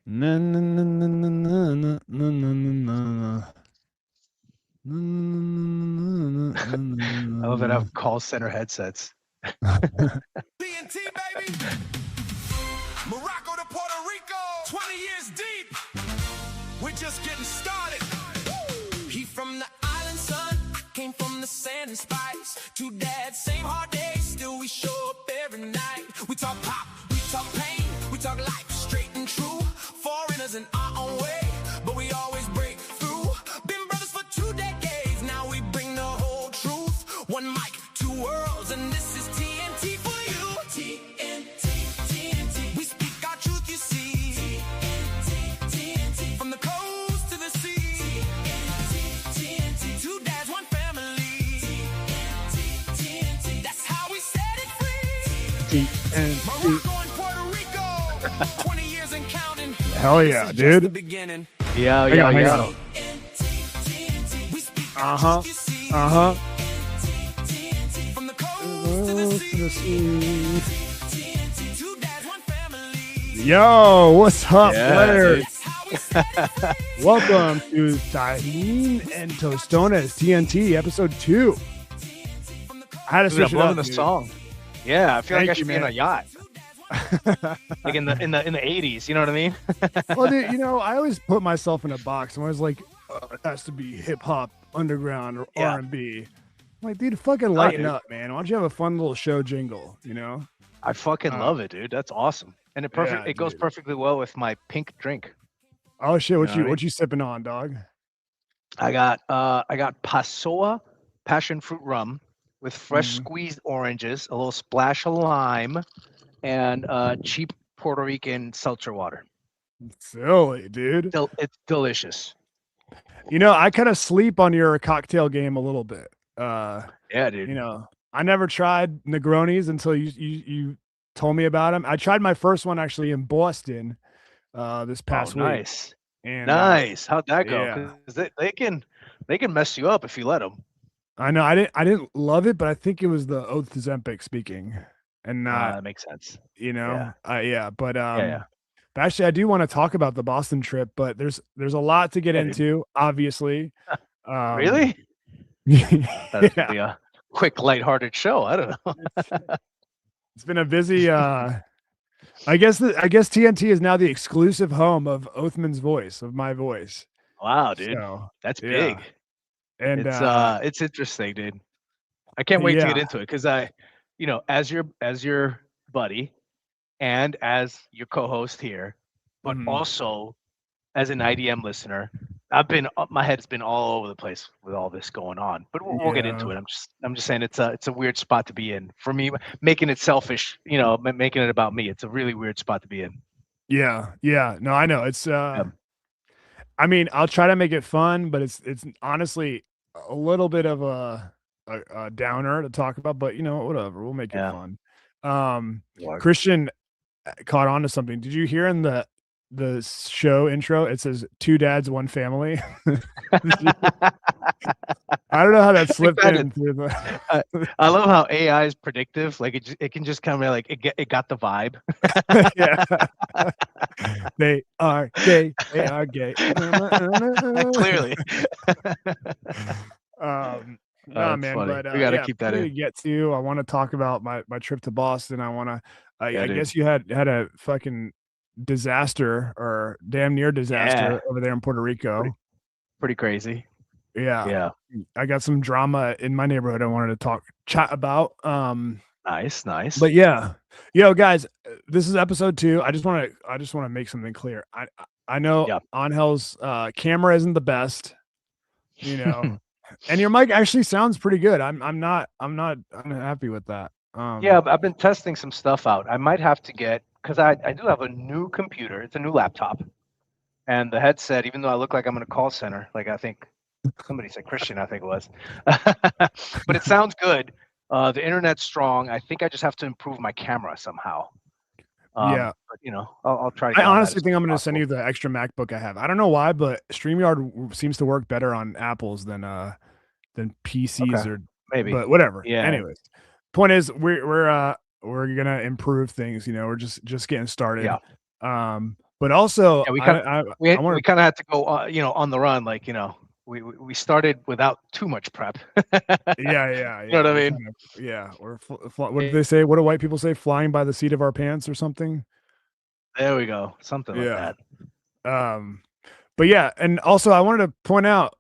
Na, na, na, na, na, na, na, na, na, na, na. I love that I have call center headsets. TNT, baby. Morocco to Puerto Rico. 20 years deep. We're just getting started. He from the island, son. Came from the sand and spice. Two dads, same hard days. Still we show up every night. We talk pop, we talk pain. We talk life, straight and true. Foreigners in our own way. But we always break through. Been brothers for 2 decades. Now we bring the whole truth. One mic, two worlds. And this is TNT for you. TNT, TNT. We speak our truth, you see. TNT, TNT. From the coast to the sea. TNT, TNT. Two dads, one family. TNT, TNT. That's how we set it free. Morocco and Puerto Rico. 20 years and counting. Hell yeah, This is just the dude. beginning. Yeah, Hang yeah, on, hang yeah. on. We speak our Uh-huh. truth, you see. Uh-huh. From the coast to the sea. Two dads, one family. Yo, what's up, Yeah, players? dude. That's how we set it free. Welcome to Tahin and Tostones TNT episode 2. I had to Dude, switch I'm it up, loving the dude. song. Yeah, I feel like Thank I you, should be in man. a yacht, like in the 80s. You know what I mean? Well, dude, I always put myself in a box. I'm always like, it has to be hip hop, underground, or Yeah. R&B. I'm like, dude, fucking Nah, lighten dude. up, man. Why don't you have a fun little show jingle? I fucking Uh, love it, dude. That's awesome, and Yeah, it goes dude. perfectly well with my pink drink. Oh shit, You what know what you I mean? what you sipping on, dog? I got Passoa passion fruit rum with fresh Mhm. squeezed oranges, a little splash of lime, and cheap Puerto Rican seltzer water. Silly, dude. It's delicious. I kind of sleep on your cocktail game a little bit. Yeah, dude. I never tried Negronis until you told me about them. I tried my first one actually in Boston this Oh, past week, nice, and nice. How'd that go? yeah, Because they can mess you up if you let them. I know I didn't love it, but I think it was the Oath Zempic speaking, and not That makes sense. you Yeah, know, yeah, but yeah. but actually I do want to talk about the Boston trip, but there's a lot to get Yeah, dude. into, obviously. Um, Really? That's gonna yeah, be a quick, lighthearted show. I don't know. it's been a busy. I guess TNT is now the exclusive home of Othman's voice, of my voice. Wow, dude, So that's yeah, big. and It's interesting, dude. I can't wait to get yeah, into it because as your buddy and as your co-host here, but mhm, also as an IDM listener, my head's been all over the place with all this going on. But we'll get yeah, into it. I'm just saying it's a weird spot to be in for me, making it selfish. Making it about me. It's a really weird spot to be in. yeah, yeah. No, I know it's. Yeah, I mean, I'll try to make it fun, but it's honestly a little bit of a downer to talk about. But whatever, we'll make it yeah. fun. Lord. Christian caught on to something. Did you hear in the show intro? It says two dads, one family. I don't know how that Like slipped that is, in through the. I, I love how AI is predictive. Like it can just kind of like it got the vibe. Yeah. They are gay. They are gay. Clearly. Nah, That's man, funny. but We got to yeah, keep that plenty in. to get to. I want to talk about my trip to Boston. Yeah, I dude. guess you had a fucking disaster or damn near Yeah. disaster over there in Puerto Pretty Rico. pretty crazy. Yeah. Yeah. I got some drama in my neighborhood I wanted to chat about. Nice, nice. But yeah, guys, this is episode 2. I just want to make something clear. I know Yeah. Angel's camera isn't the best, you know, and your mic actually sounds pretty good. I'm happy with that. Yeah, I've been testing some stuff out. I might have to get because I do have a new computer. It's a new laptop. And the headset, even though I look like I'm in a call center, like I think somebody said Christian, I think it was. But it sounds good. The internet's strong. I think I just have to improve my camera somehow. Yeah, But I'll try to I get on that honestly as soon think as I'm going to send possible. you the extra MacBook I have. I don't know why, but StreamYard seems to work better on Apples than PCs Okay, or maybe. but whatever. Yeah, Anyways, point is we're gonna improve things. We're just getting started. yeah. Um, But also, Yeah, I want we kind of had to go, on the run. Like, we started without too much prep. yeah, You know what I we mean? kind of, yeah, what do they say? What do white people say? Flying by the seat of our pants or something? There we go. Something like Yeah. that. Um, but yeah, and also I wanted to point out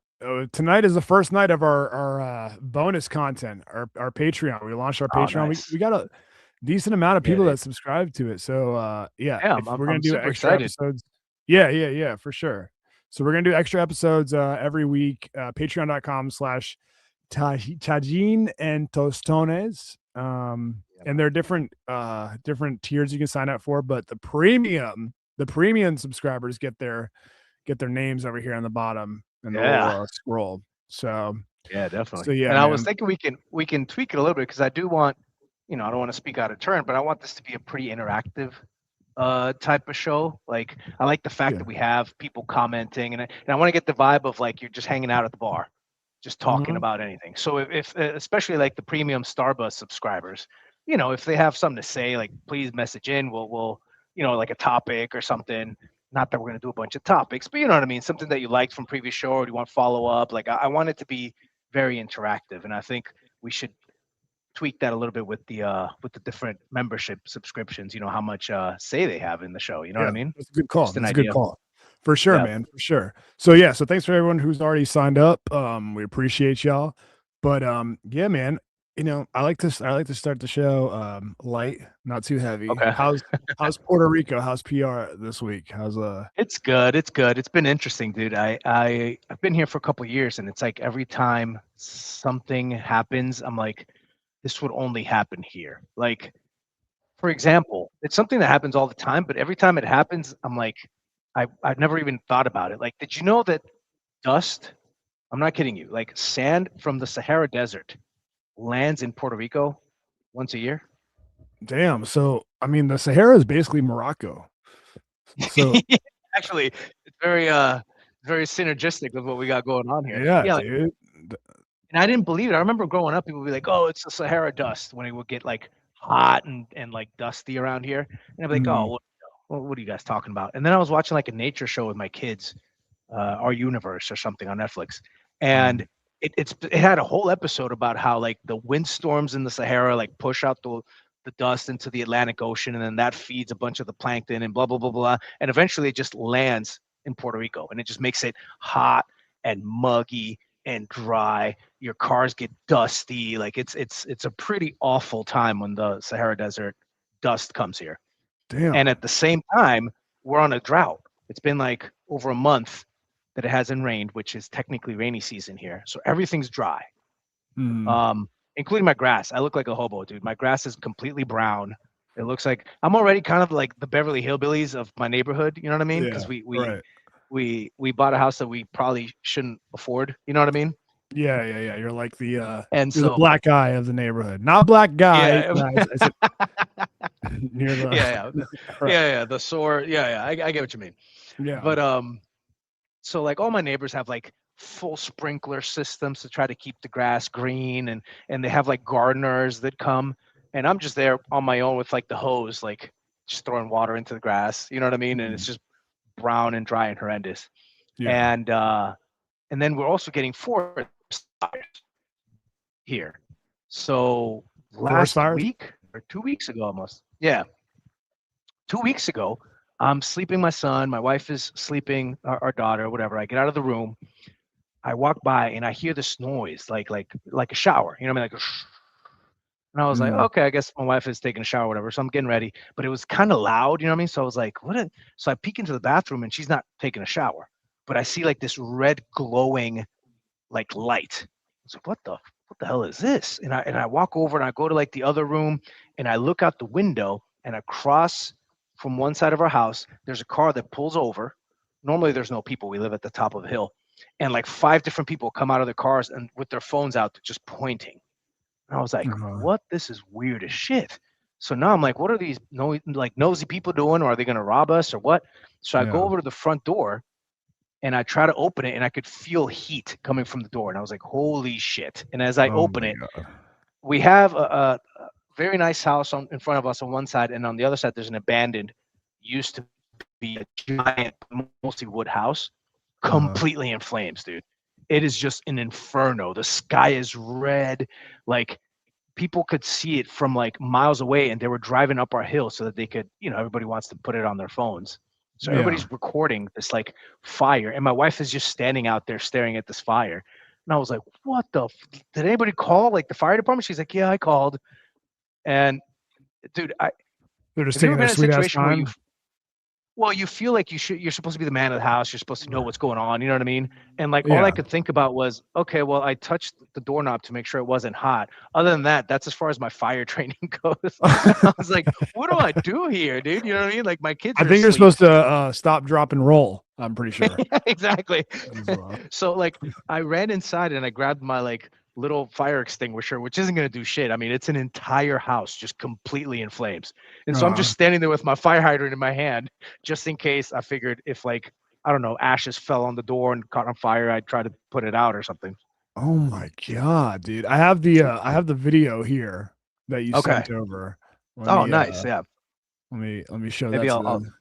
tonight is the first night of our bonus content, our Patreon. We launched our Oh, Patreon. We nice. got a decent amount of Yeah, people dude. that subscribe to it. So yeah, Yeah, if we're gonna I'm do super extra excited. episodes, yeah, for sure. So we're gonna do extra episodes every week. Patreon.com/. Tajin and Tostones. Yeah, And man. there are different tiers you can sign up for, but the premium subscribers get their names over here on the bottom in the little Yeah, scroll. So yeah, definitely. yeah, And I was man. thinking we can tweak it a little bit because I do want, I don't want to speak out of turn, but I want this to be a pretty interactive type of show. Like, I like the fact Yeah. that we have people commenting, and I want to get the vibe of like you're just hanging out at the bar, just talking Mhm. about anything. So if especially like the premium Starbucks subscribers, if they have something to say, like please message in. We'll like a topic or something. Not that we're gonna do a bunch of topics, but you know what I mean. Something that you liked from previous show, or do you want follow up? Like I want it to be very interactive, and I think we should tweak that a little bit with the different membership subscriptions. How much say they have in the show. You know what I Yeah, mean? that's a good call. Just an That's a good idea. call. For sure, Yeah. man, for sure. So yeah, so thanks for everyone who's already signed up. We appreciate y'all. But yeah, man, I like to start the show light, not too heavy. Okay. How's Puerto Rico? How's PR this week? How's It's good. It's good. It's been interesting, dude. I've been here for a couple of years, and it's like every time something happens, I'm like, this would only happen here. Like, for example, it's something that happens all the time, but every time it happens, I'm like, I've never even thought about it. Like, did you know that dust? I'm not kidding you. Like sand from the Sahara Desert lands in Puerto Rico once a year. damn. So I mean the Sahara is basically Morocco. So Actually, it's very synergistic with what we got going on here. yeah, Yeah, dude. and I didn't believe it. I remember growing up, people would be like, "Oh, it's the Sahara dust," when it would get like hot and like dusty around here, and I'd be like, "Oh, Mm, what are you guys talking about?" And then I was watching like a nature show with my kids, Our Universe or something on Netflix, and mm, it had a whole episode about how like the windstorms in the Sahara like push out the dust into the Atlantic Ocean, and then that feeds a bunch of the plankton and blah blah blah blah, and eventually it just lands in Puerto Rico, and it just makes it hot and muggy and dry. Your cars get dusty. Like it's a pretty awful time when the Sahara Desert dust comes here. And damn. at the same time, we're on a drought. It's been like over a month that it hasn't rained, which is technically rainy season here. So everything's dry, Mm, um, including my grass. I look like a hobo, dude. My grass is completely brown. It looks like I'm already kind of like the Beverly Hillbillies of my neighborhood. You know what I mean? yeah, Because right. we bought a house that we probably shouldn't afford. You know what I mean? Yeah. You're like And you're the so black guy of the neighborhood. Not black guy, yeah, guys. I said near the yeah, right. yeah. The sore, yeah. I get what you mean. Yeah. But so like all my neighbors have like full sprinkler systems to try to keep the grass green, and they have like gardeners that come, and I'm just there on my own with like the hose, like just throwing water into the grass. You know what I mean? And it's Mm, just brown and dry and horrendous. yeah. And then we're also getting forest fires here. So Forest last fires? week or 2 weeks ago, almost, yeah, 2 weeks ago, I'm sleeping my son, my wife is sleeping our daughter, whatever. I get out of the room, I walk by and I hear this noise, like a shower. You know what I mean? Like a and I was like, Mm, okay, I guess my wife is taking a shower, whatever. So I'm getting ready, but it was kind of loud, you know what I mean? So I was like, what? So I peek into the bathroom and she's not taking a shower, but I see like this red glowing like light. I was like, what the hell is this? And I walk over and I go to like the other room and I look out the window and across from one side of our house, there's a car that pulls over. Normally there's no people. We live at the top of a hill. And like five different people come out of their cars and with their phones out just pointing. And I was like, uh, what? This is weird as shit. So now I'm like, what are these like nosy people doing? Or are they gonna rob us or what? So I go yeah. over to the front door and I try to open it and I could feel heat coming from the door. And I was like, holy shit. And as I Oh open my it, god. we have a very nice house in front of us on one side, and on the other side, there's an abandoned, used to be a giant, mostly wood house, completely in flames, dude. It is just an inferno. The sky is red. Like, people could see it from like miles away, and they were driving up our hill so that they could, everybody wants to put it on their phones. So everybody's recording this like fire, and my wife is just standing out there staring at this fire. And I was like, "What the? Did anybody call like the fire department?" She's like, "Yeah, I called." And dude, They're just have you ever taking their been in a sweet ass situation where time. you feel like you're supposed to be the man of the house. You're supposed to know what's going on. You know what I mean? And like all Yeah. I could think about was, okay, well, I touched the doorknob to make sure it wasn't hot. Other than that, that's as far as my fire training goes. I was like, what do I do here, dude? You know what I mean? Like my kids I are think you're asleep. supposed to stop, drop, and roll. I'm pretty sure. Yeah, exactly. As well. So like I ran inside and I grabbed my like little fire extinguisher, which isn't going to do shit. I mean, it's an entire house just completely in flames. And so I'm just standing there with my fire hydrant in my hand, just in case. I figured if like, I don't know, ashes fell on the door and caught on fire, I'd try to put it out or something. Oh my god, dude. I have the video here that you Okay. sent over. Oh, nice. Yeah. Let me show Maybe that to them.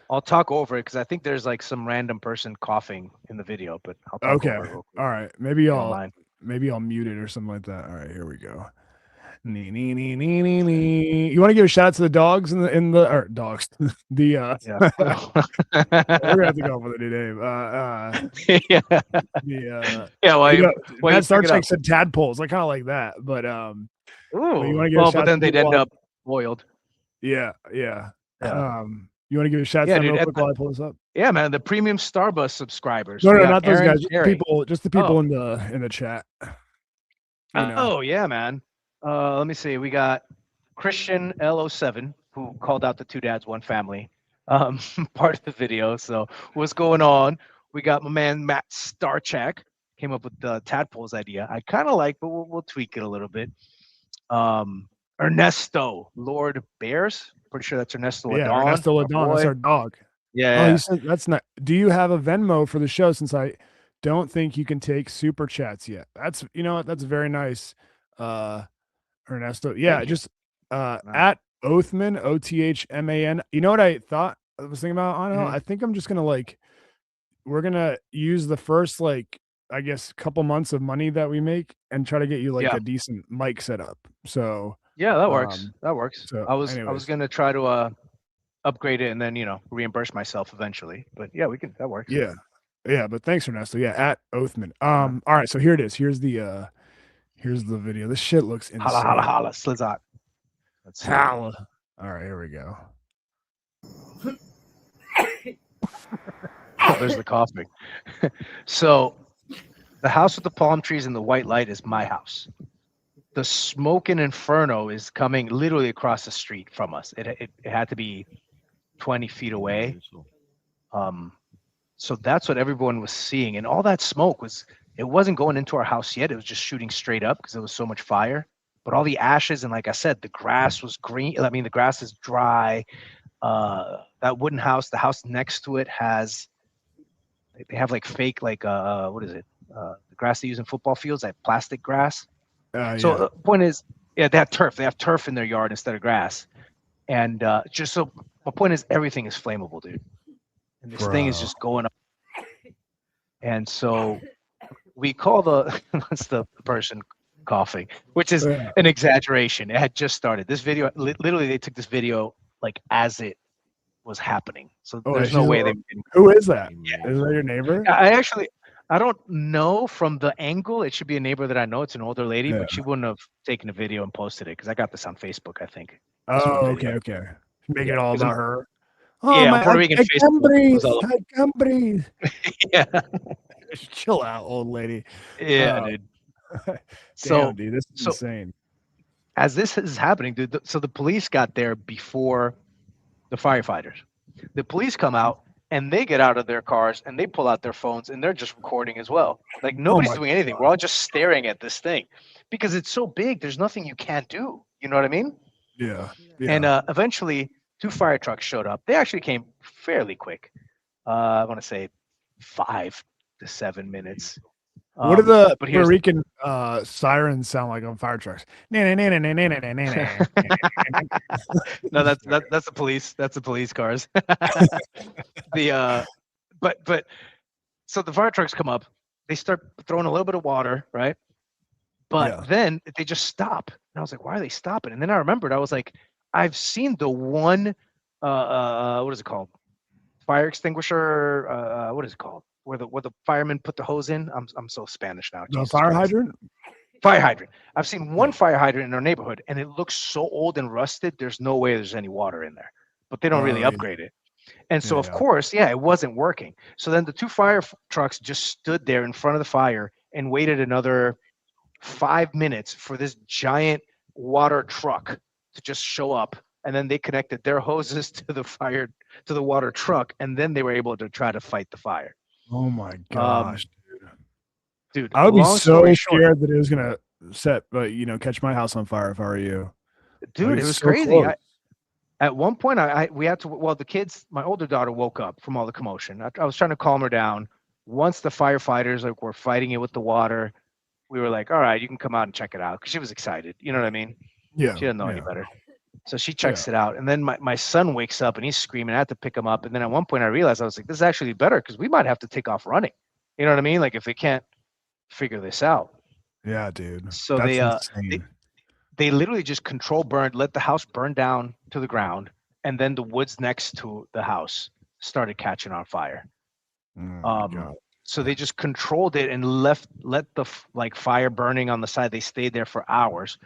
I'll talk over it because I think there's like some random person coughing in the video, but I'll talk Okay. over it real quick. All right. Maybe I'll mute it or something like that. All right, here we go. Nee, nee, nee, nee, nee, nee. You want to give a shout out to the dogs or dogs. The Yeah. we're gonna have to go up with a new name. Yeah. Yeah, Matt Star Trek said tadpoles. I kind of like that, but but then they'd end up boiled. Yeah. You want to give a shout out real quick while I pull this up? Yeah, man, the premium Starbucks subscribers. No, not those guys. Just the people in the chat. Oh yeah, man. Let me see. We got Christian L07 who called out the Two Dads One Family part of the video. So what's going on? We got my man Matt Starchak came up with the tadpoles idea. I kind of like, but we'll tweak it a little bit. Ernesto Lord Bears. Pretty sure that's Ernesto Ladon. Yeah, Ernesto Ladon. That's our dog. Yeah. Oh, you said that's not. Do you have a Venmo for the show? Since I don't think you can take super chats yet. That's that's very nice. Ernesto. Yeah, just at Othman, Othman. You know what I thought I was thinking about? I think I'm just gonna we're gonna use the first I guess couple months of money that we make and try to get you a decent mic setup. So yeah, that works. That works. So I was gonna try to upgrade it and then reimburse myself eventually. But yeah, that works. Yeah, but thanks, Ernesto. Yeah, at Othman. All right, so here it is. Here's the video. This shit looks insane. Holla, Slizot. Let's see. Holla. All right, here we go. Oh, there's the coughing. So the house with the palm trees and the white light is my house. The smoking inferno is coming literally across the street from us. It had to be 20 feet away. So that's what everyone was seeing. And all that smoke it wasn't going into our house yet. It was just shooting straight up because there was so much fire. But all the ashes and like I said, the grass was green. I mean, the grass is dry. That wooden house, the house next to it they have like fake, what is it? The grass they use in football fields, like plastic grass. So the point is, they have turf. They have turf in their yard instead of grass. And just so my point is, everything is flammable, dude. And this thing is just going up. And so we call that's the person coughing, which is an exaggeration. It had just started. This video, literally, they took this video as it was happening. So there's no way they didn't. Who is that? Yeah. Is that your neighbor? I don't know from the angle. It should be a neighbor that I know. It's an older lady, but she wouldn't have taken a video and posted it because I got this on Facebook, I think. Oh, okay. Making it all about her. Oh, yeah, Puerto Rican Facebook. I can't breathe. Yeah. Chill out, old lady. Yeah, dude. Damn, dude, this is insane. As this is happening, dude, so the police got there before the firefighters. The police come out and they get out of their cars and they pull out their phones and they're just recording as well. Like nobody's doing anything. We're all just staring at this thing because it's so big. There's nothing you can't do. You know what I mean? Yeah. And eventually 2 fire trucks showed up. They actually came fairly quick. I want to say 5 to 7 minutes. What do the But Puerto here's Rican sirens sound like on fire trucks? Na, na, na, na, na, na, na, na, na. no, that's the police. That's the police cars. the but so the fire trucks come up. They start throwing a little bit of water, right? But Yeah. then they just stop. And I was like, why are they stopping? And then I remembered, I was like, I've seen the one, what is it called? Fire extinguisher. What is it called? Where the firemen put the hose in. I'm so Spanish now. The Jesus fire Christ. hydrant? Fire hydrant. I've seen one Yeah. fire hydrant in our neighborhood, and it looks so old and rusted. There's no way there's any water in there. But they don't really Oh, yeah. upgrade it. And so, Yeah, of yeah. course, yeah, it wasn't working. So then the two fire trucks just stood there in front of the fire and waited another 5 minutes for this giant water truck to just show up. And then they connected their hoses to the water truck, and then they were able to try to fight the fire. Oh my Um, gosh. dude, I would be long story so short, scared that it was gonna catch my house on fire if I were you. dude, it was so crazy. close. At one point, we had to. Well, the kids, my older daughter woke up from all the commotion. I was trying to calm her down. Once the firefighters were fighting it with the water, we were like, "All right, you can come out and check it out," because she was excited. You know what I mean? Yeah. She didn't know any Yeah. better. So she checks it out, and then my son wakes up and he's screaming. I had to pick him up, and then at one point I realized, I was like, "This is actually better because we might have to take off running." You know what I mean? Like if they can't figure this out. Yeah, dude. So That's they insane. they literally just control burned, let the house burn down to the ground, and then the woods next to the house started catching on fire. Oh my God. So they just controlled it and let the fire burning on the side. They stayed there for hours,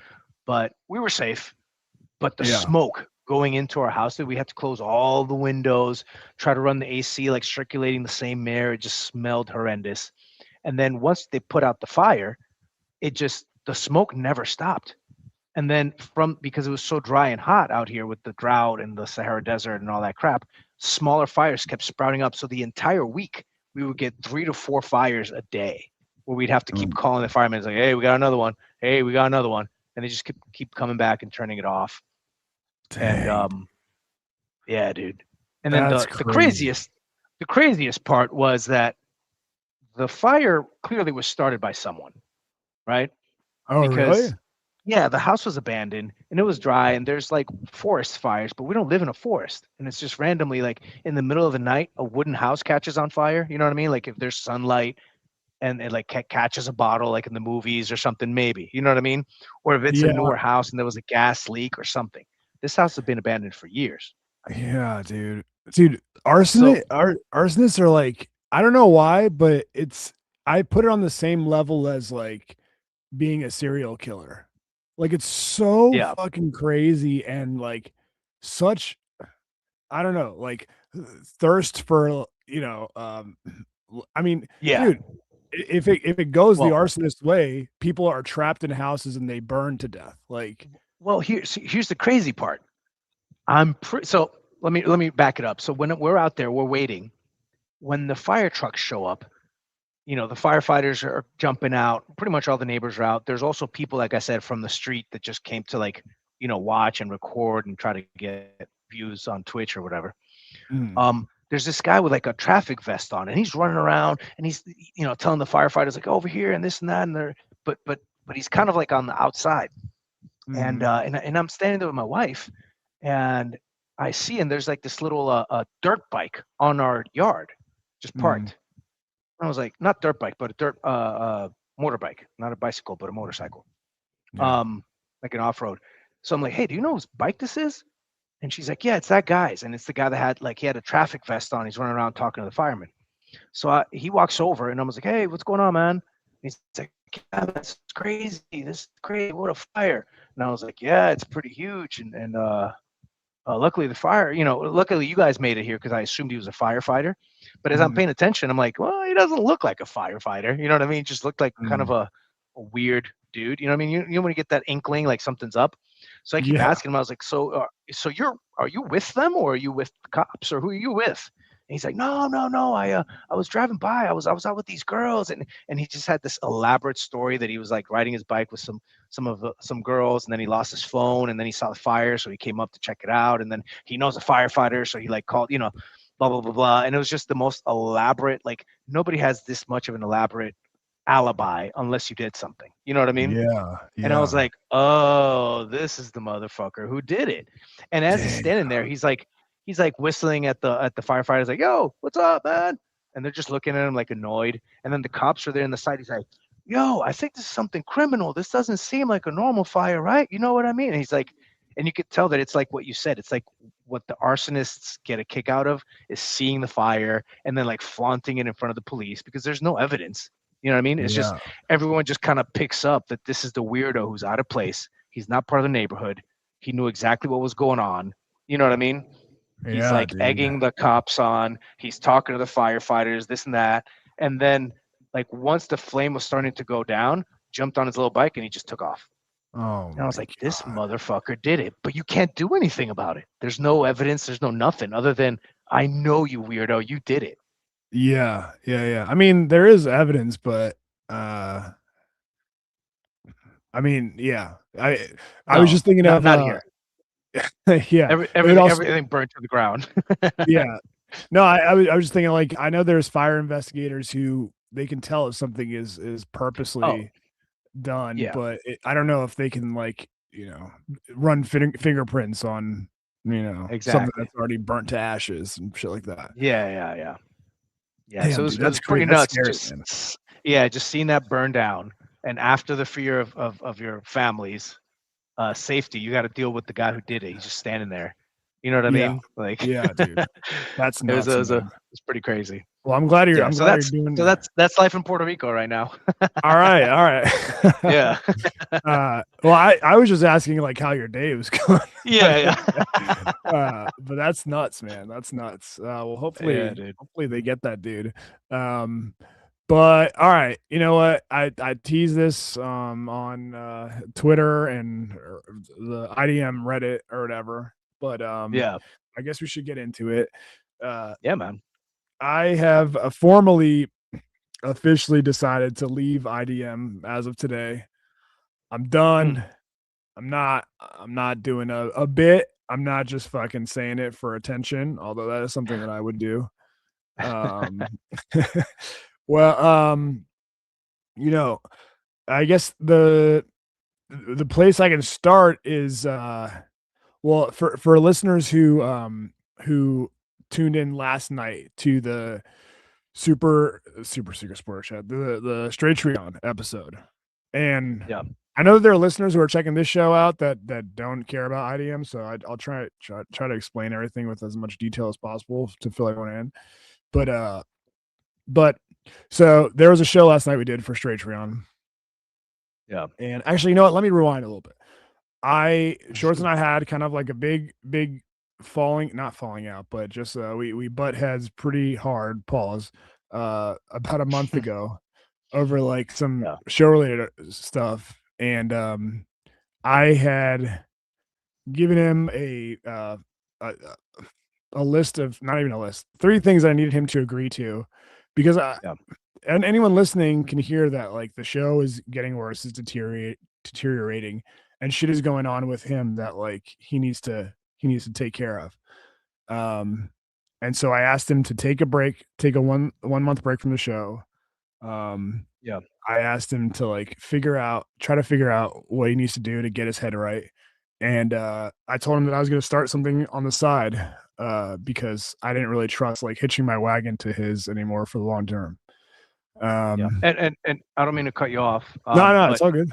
but we were safe. But the Yeah. smoke going into our house, we had to close all the windows, try to run the AC, like circulating the same air. It just smelled horrendous. And then once they put out the fire, the smoke never stopped. And then because it was so dry and hot out here with the drought and the Sahara Desert and all that crap, smaller fires kept sprouting up. So the entire week we would get 3 to 4 fires a day, where we'd have to keep calling the firemen. It's like, hey, we got another one. Hey, we got another one. And they just keep coming back and turning it off. Dang. And yeah, dude. And then That's the craziest part was that the fire clearly was started by someone, right? Oh, Because really? yeah, the house was abandoned and it was dry, and there's like forest fires, but we don't live in a forest. And it's just randomly, like in the middle of the night, a wooden house catches on fire. You know what I mean? Like if there's sunlight and it like catches a bottle, like in the movies or something, maybe. You know what I mean? Or if it's a Yeah. newer house and there was a gas leak or something. This house has been abandoned for years. Yeah, dude. Dude, arsonists are like, I don't know why, but I put it on the same level as like being a serial killer. Like it's so Yeah. fucking crazy and like such, I don't know, like thirst for, I mean, Yeah. dude, if it goes the Well- arsonist way, people are trapped in houses and they burn to death. Like, Well, here's the crazy part. So let me back it up. So when we're out there, we're waiting. When the fire trucks show up, the firefighters are jumping out. Pretty much all the neighbors are out. There's also people, like I said, from the street that just came to watch and record and try to get views on Twitch or whatever. There's this guy with like a traffic vest on, and he's running around and he's telling the firefighters like over here and this and that, and they're but he's kind of like on the outside. And I'm standing there with my wife, and I see, and there's like this little dirt bike on our yard, just parked. I was like, not dirt bike, but a dirt motorbike, not a bicycle, but a motorcycle, Yeah. like an off road. So I'm like, hey, do you know whose bike this is? And she's like, yeah, it's that guy's, and it's the guy that he had a traffic vest on. He's running around talking to the fireman. So he walks over, and I was like, hey, what's going on, man? And he's like, yeah, that's crazy. This is crazy. What a fire. And I was like, yeah, it's pretty huge. And luckily the fire, luckily you guys made it here, because I assumed he was a firefighter. But as I'm paying attention, I'm like, well, he doesn't look like a firefighter. You know what I mean? He just looked like kind of a weird dude. You know what I mean? You when you get that inkling, like something's up. So I keep asking him. I was like, so are you with them, or are you with the cops, or who are you with? And he's like, no. I was driving by. I was out with these girls, and he just had this elaborate story that he was like riding his bike with some girls, and then he lost his phone, and then he saw the fire, so he came up to check it out, and then he knows a firefighter, so he like called, blah blah blah blah. And it was just the most elaborate. Like nobody has this much of an elaborate alibi unless you did something. You know what I mean? Yeah. And I was Yeah. like, oh, this is the motherfucker who did it. And as he's standing there, he's like whistling at the firefighters, like, yo, what's up, man? And they're just looking at him like annoyed. And then the cops are there on the side. He's like, yo, I think this is something criminal. This doesn't seem like a normal fire, right? You know what I mean? And he's like, and you could tell that it's like what you said. It's like what the arsonists get a kick out of is seeing the fire and then like flaunting it in front of the police because there's no evidence. You know what I mean? It's just Yeah. everyone just kind of picks up that this is the weirdo who's out of place. He's not part of the neighborhood. He knew exactly what was going on. You know what I mean? He's Yeah, like dude. egging the cops on. He's talking to the firefighters, this and that. And then, like, once the flame was starting to go down, jumped on his little bike and he just took off. Oh And I was my like, this God. motherfucker did it, but you can't do anything about it. There's no evidence. There's no nothing other than, I know you weirdo. You did it. Yeah. Yeah. Yeah. I mean, there is evidence, but I mean, yeah. I was No, just thinking of not here. yeah. It would also Everything burned to the ground. yeah. No, I was just thinking like I know there's fire investigators who they can tell if something is Oh, purposely done, yeah, but I don't know if they can like, run fingerprints on, something exactly. that's already burnt to ashes and shit like that. Yeah. So Damn, dude, it was that's pretty great. That's nuts. scary, Just man. just seeing that burn down, and after the fear of your family's safety, you got to deal with the guy who did it. He's just standing there. You know what I Yeah. mean? Like, Yeah, dude. That's it was nuts, man. it's pretty crazy. Well, I'm glad Yeah. I'm So glad you're doing that's life in Puerto Rico right now. all right, all right. Yeah. Well, I was just asking like how your day was going. Yeah. But that's nuts, man. That's nuts. Well, Yeah, dude. hopefully they get that dude. But all right, you know what? I teased this on Twitter and the IDM Reddit or whatever. But Yeah. I guess we should get into it. Yeah, man. I have formally officially decided to leave IDM as of today. I'm done. I'm not doing a bit. I'm not just fucking saying it for attention, although that is something that I would do. Um, well, I guess the place I can start is well for listeners who tuned in last night to the super secret sports chat, the Straight Trion episode. And Yeah. I know that there are listeners who are checking this show out that don't care about IDM, so I'll try to explain everything with as much detail as possible to fill everyone in. But so there was a show last night we did for Straight Trion. Yeah. And actually, you know what? Let me rewind a little bit. Shorts and I had kind of like a big not falling out, but just we butt heads pretty hard, pause, about a month ago over like some show related stuff. And I had given him a list of, not even a list, 3 things I needed him to agree to, because and anyone listening can hear that like the show is getting worse, it's deteriorating, and shit is going on with him that like he needs to take care of. And so I asked him to take a break, take a 1 month break from the show. I asked him to like try to figure out what he needs to do to get his head right. And I told him that I was going to start something on the side because I didn't really trust like hitching my wagon to his anymore for the long term. And I don't mean to cut you off. No, it's all good.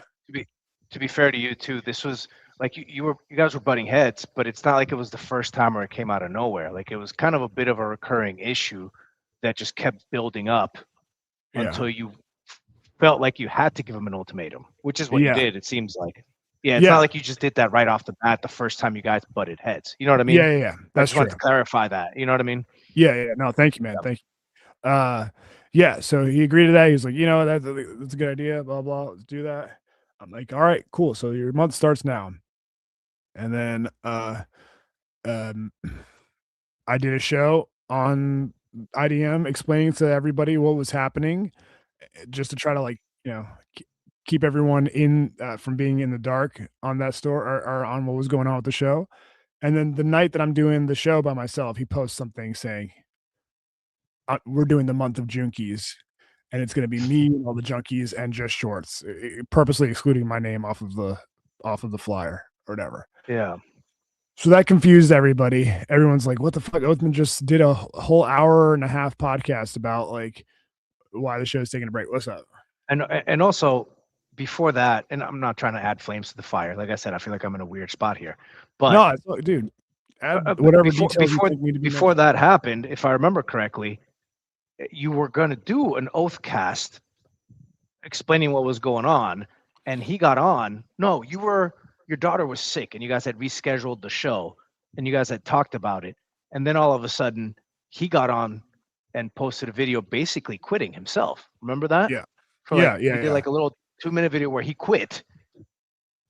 To be fair to you too, this was like you guys were butting heads, but it's not like it was the first time where it came out of nowhere. Like it was kind of a bit of a recurring issue that just kept building up until you felt like you had to give him an ultimatum, which is what you did. It seems like. Yeah, it's not like you just did that right off the bat the first time you guys butted heads. You know what I mean? Yeah. That's I just wanted to clarify that. You know what I mean? Yeah. No, thank you, man. Thank you. Yeah, so he agreed to that. He was like, that's a good idea, blah, blah, let's do that. I'm like, all right, cool. So your month starts now. And then I did a show on IDM explaining to everybody what was happening, just to try to like, keep everyone in from being in the dark on that store or on what was going on with the show. And then the night that I'm doing the show by myself, he posts something saying, we're doing the month of Junkies. and it's going to be me and all the junkies and just shorts, purposely excluding my name off of the flyer or whatever. Yeah. So that confused everybody. Everyone's like, "What the fuck?" Othman just did a whole hour and a half podcast about like why the show's taking a break. What's up? And also before that, and I'm not trying to add flames to the fire. Like I said, I feel like I'm in a weird spot here. But No, dude, add whatever details you think need to be before mentioned. that happened, if I remember correctly, you were going to do an oath cast explaining what was going on, and he got on. No, your daughter was sick, and you guys had rescheduled the show, and you guys had talked about it, and then all of a sudden he got on and posted a video basically quitting himself. Remember that? Yeah. For like, Yeah, yeah, we did yeah. like a little 2-minute video where he quit,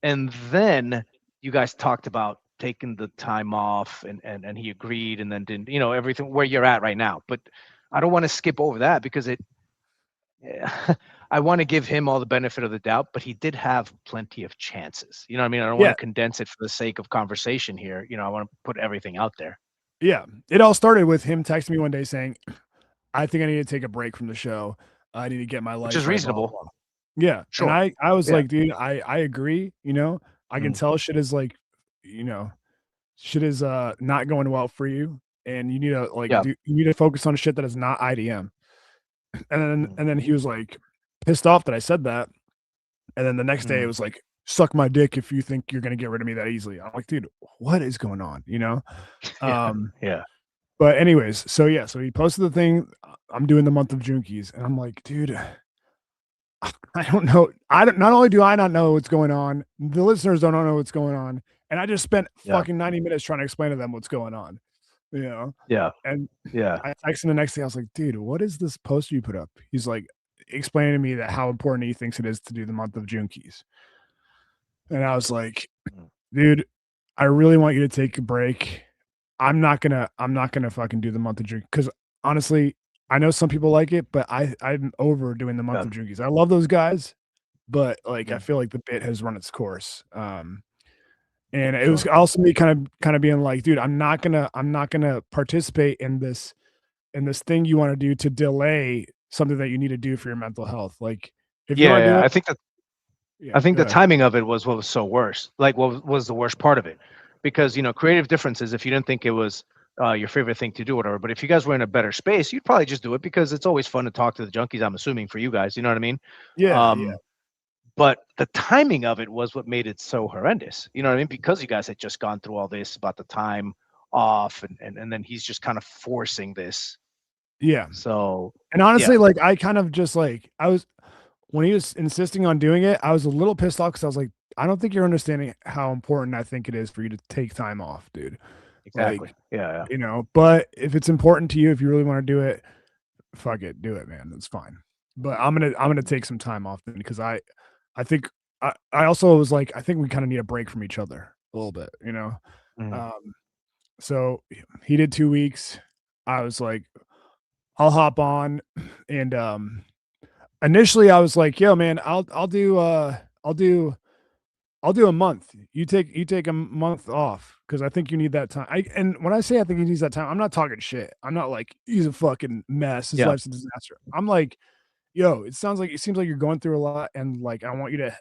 and then you guys talked about taking the time off, and he agreed, and then didn't, everything where you're at right now. But I don't want to skip over that because I want to give him all the benefit of the doubt, but he did have plenty of chances. You know what I mean? I don't want to condense it for the sake of conversation here. I want to put everything out there. Yeah. It all started with him texting me one day saying, "I think I need to take a break from the show. I need to get my life Which is right, reasonable. blah, blah, blah." Yeah. Sure. And I was Yeah. like, dude, I agree. I can tell shit is like, shit is not going well for you. And you need to you need to focus on shit that is not IDM. And then he was like pissed off that I said that. And then the next day it was like, "Suck my dick if you think you're gonna get rid of me that easily." I'm like, dude, what is going on? Yeah. But anyways, so he posted the thing. I'm doing the month of Junkies, and I'm like, dude, I don't know. Not only do I not know what's going on, the listeners don't know what's going on, and I just spent fucking 90 minutes trying to explain to them what's going on. Yeah. And Yeah. I texted him the next day. I was like, dude, what is this poster you put up? He's like explaining to me that how important he thinks it is to do the month of Junkies. And I was like, dude, I really want you to take a break. I'm not gonna fucking do the month of Junkies because honestly, I know some people like it, but I'm over doing the month of Junkies. I love those guys, but like I feel like the bit has run its course. And it was also me kind of being like, dude, I'm not gonna participate in this thing you want to do to delay something that you need to do for your mental health. Like if you want to do it, I think the timing of it was what was so worse. Like what was the worst part of it? Because creative differences, if you didn't think it was your favorite thing to do, whatever. But if you guys were in a better space, you'd probably just do it because it's always fun to talk to the junkies, I'm assuming, for you guys. You know what I mean? Yeah. But the timing of it was what made it so horrendous. You know what I mean? Because you guys had just gone through all this about the time off, and then he's just kind of forcing this. Yeah. So, and honestly, like I kind of just like when he was insisting on doing it, I was a little pissed off because I was like, I don't think you're understanding how important I think it is for you to take time off, dude. Exactly. Like, yeah. But if it's important to you, if you really want to do it, fuck it, do it, man. It's fine. But I'm gonna take some time off then because I think I also was like, I think we kind of need a break from each other a little bit, So he did 2 weeks. I was like, I'll hop on, and initially I was like, yo, man, I'll do a month. You take a month off because I think you need that time. And when I say I think he needs that time, I'm not talking shit. I'm not like he's a fucking mess. His life's a disaster. I'm like, yo, it seems like you're going through a lot, and like I want you to